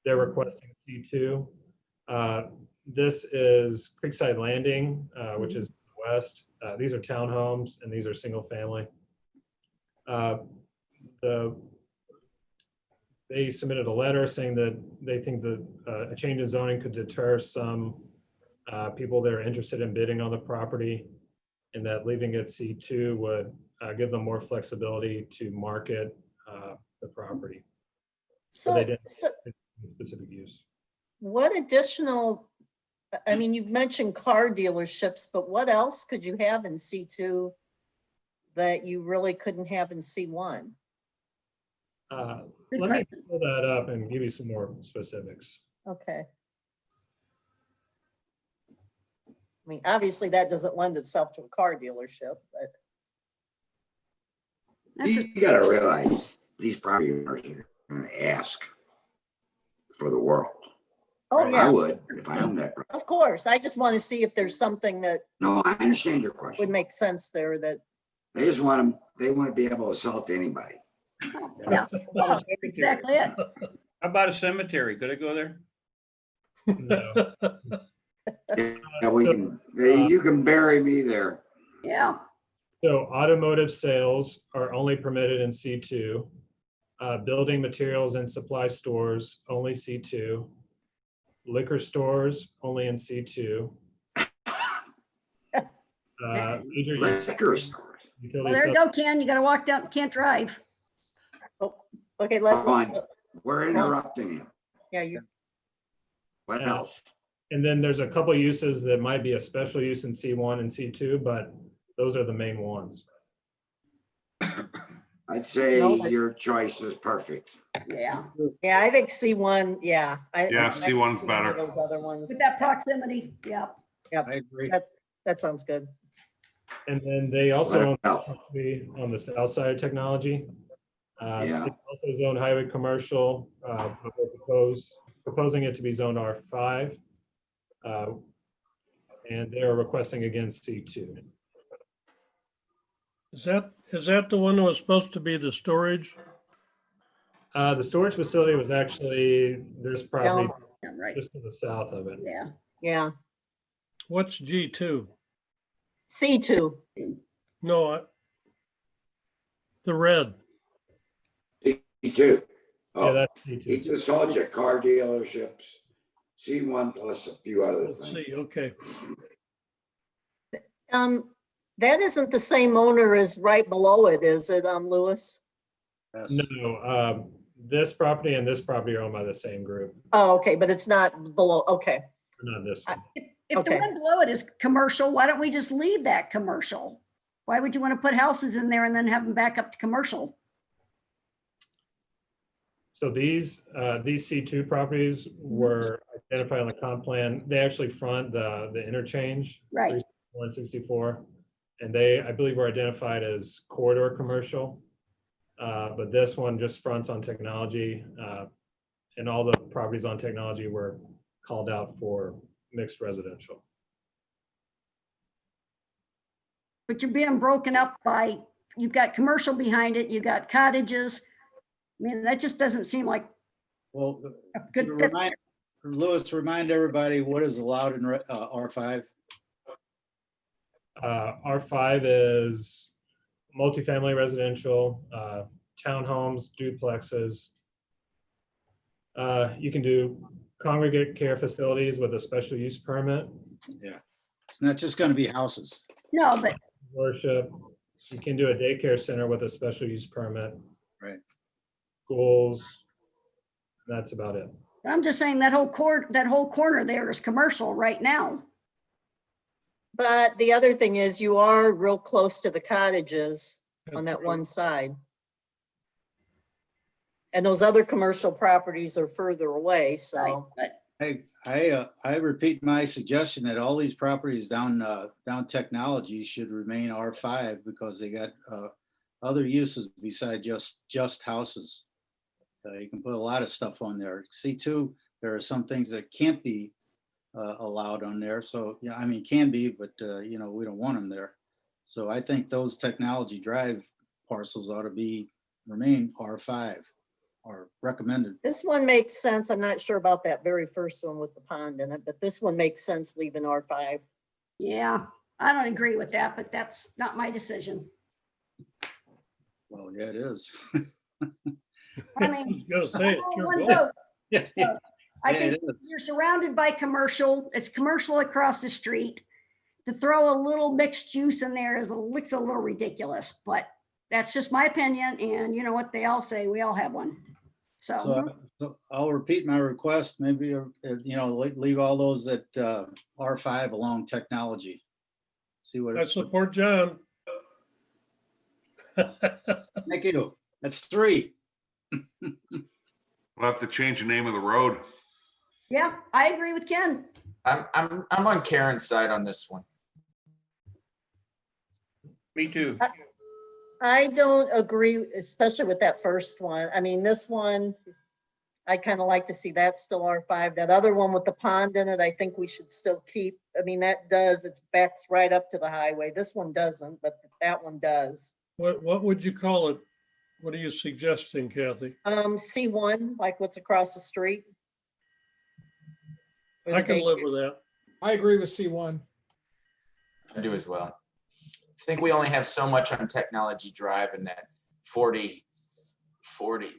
They're requesting C2. This is Creekside Landing, which is west. These are townhomes and these are single family. They submitted a letter saying that they think that a change in zoning could deter some people that are interested in bidding on the property, and that leaving it C2 would give them more flexibility to market the property. So, they didn't- so Specific use. what additional, I mean, you've mentioned car dealerships, but what else could you have in C2 that you really couldn't have in C1? Good Let me question. pull that up and give you some more specifics. Okay. I mean, obviously that doesn't lend itself to a car dealership, but That's You gotta realize, these property owners are gonna ask for the world. oh I yeah, would, if I owned that. of course. I just want to see if there's something that No, I understand your would question. make sense there that, They just want them, they want to be able to sell it to anybody. Yeah, How about a cemetery? exactly it. How about a cemetery? Could it go there? No. Yeah, we can, you can bury me there. Yeah, So automotive sales are only permitted in C2. Building materials and supply stores, only C2. Liquor stores, only in C2. Major Liquor store. utility well, there you sub- go, Ken. You gotta walk down, can't drive. Okay, Come on, we're interrupting him. yeah, you, What Uh, else? And then there's a couple uses that might be a special use in C1 and C2, but those are the main ones. I'd say No, but- your choice is perfect. Yeah, yeah, I think C1, yeah. Yeah, I can see C1's one of better. Those other ones. with that proximity, yeah. I agree. That sounds good. And then they also own What else? property on the south side of Technology. Yeah. It's also zoned highway commercial, but we're proposing it to be zoned R5. And they're requesting again C2. Is that the one that was supposed to be the storage? The storage facility was actually this property Yeah, right, just to the south of it. yeah. Yeah. What's G2? C2. No, the red. C2. Yeah, Oh, that's he C2. just told you car dealerships, C1 plus a few other Let's things. see, okay. That isn't the same owner as right below it, is it, Lewis? Yes. No, this property and this property are owned by the same group, Oh, okay, but it's not below, okay. not this one. If the Okay. one below it is commercial, why don't we just leave that commercial? Why would you want to put houses in there and then have them back up to commercial? So these C2 properties were identified on the comp plan. They actually front the interchange. Right. 164, and they, I believe, were identified as corridor commercial. But this one just fronts on Technology, and all the properties on Technology were called out for mixed residential. But you're being broken up by, you've got commercial behind it, you've got cottages. I mean, that just doesn't seem like Well, a good fit. Lewis, remind everybody what is allowed in R5. R5 is multifamily residential, townhomes, duplexes. You can do congregate care facilities with a special use permit, Yeah. It's not just going to be houses. No, but worship. You can do a daycare center with a special use permit. Right. Schools. That's about it. I'm just saying that whole corner there is commercial right now. But the other thing is you are real close to the cottages on that one side. And those other commercial properties are further away, Right, so. but I repeat my suggestion that all these properties down Technology should remain R5 because they got other uses beside just houses. You can put a lot of stuff on there. C2, there are some things that can't be allowed on there. So, yeah, I mean, can be, but we don't want them there. So I think those Technology Drive parcels ought to remain R5 or recommended. This one makes sense. I'm not sure about that very first one with the pond in it, but this one makes sense leaving R5. yeah, I don't agree with that, but that's not my decision. Well, yeah, it is. I I mean, was gonna say, it's your one vote. vote. Yeah, So I yeah, think it is. you're surrounded by commercial, it's commercial across the street. To throw a little mixed use in there looks a little ridiculous, but that's just my opinion. And you know what they all say, we all have one. So, So I'll repeat my request, maybe, leave all those at R5 along Technology. See what, I support John. thank you. That's 3. We'll have to change the name of the road. yeah, I agree with Ken. I'm on Karen's side on this one. Me too. I don't agree, especially with that first one. I mean, this one, I kind of like to see that still R5. That other one with the pond in it, I think we should still keep. I mean, it backs right up to the highway. This one doesn't, but that one does. What would you call it? What are you suggesting, Kathy? C1, like what's across the street? Or I the can live daycare. with that. I agree with C1. I do as well. I think we only have so much on Technology Drive, and that 40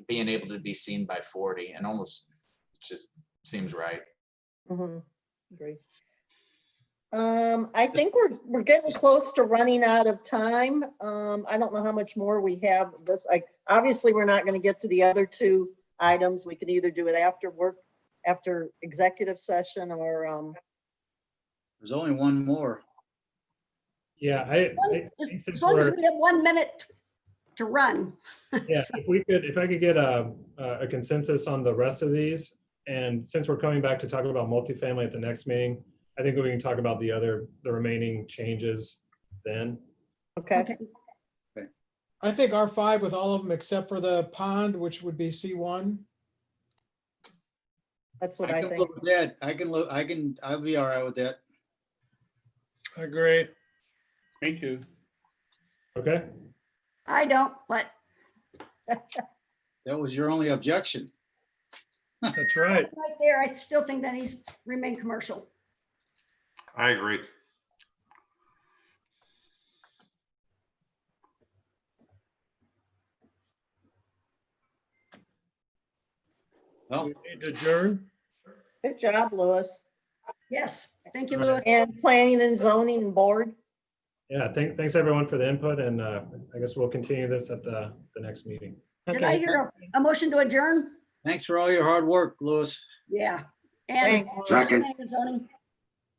being able to be seen by 40 and almost just seems right. Mhm, agree. I think we're getting close to running out of time. I don't know how much more we have. Obviously, we're not going to get to the other two items. We could either do it after work, after executive session, or There's only one more. Yeah, As since long as we're- we have 1 minute to run. Yeah, if I could get a consensus on the rest of these, and since we're coming back to talk about multifamily at the next meeting, I think we can talk about the remaining changes then. okay. I think R5 with all of them except for the pond, which would be C1. That's what I I can think. live with that. I'll be all right with that. I agree. Me too. Okay, I don't, but That was your only objection. That's right. right there, I still think that needs to remain commercial. I agree. Well, We need to adjourn. Good job, Louis. Yes, thank you, Louis. And planning and zoning board. yeah, thanks everyone for the input, and I guess we'll continue this at the next meeting. Did I hear a motion to adjourn? thanks for all your hard work, Louis. Yeah. And Thanks. Second. planning and zoning.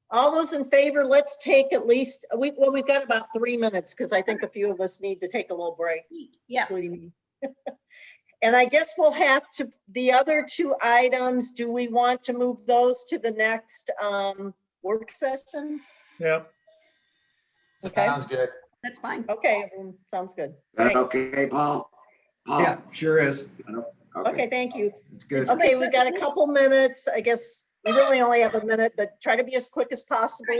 All those in favor, let's take at least, we've got about 3 minutes because I think a few of us need to take a little break, Yeah, including me. And I guess we'll have to, the other two items, do we want to move those to the next work session? Yeah. Okay. Sounds good. that's fine. Okay, everyone, sounds good. That Thanks. okay, Paul? Paul? Yeah, sure is. Okay, thank you. It's good. Okay, we've got a couple minutes. I guess we really only have a minute, but try to be as quick as possible.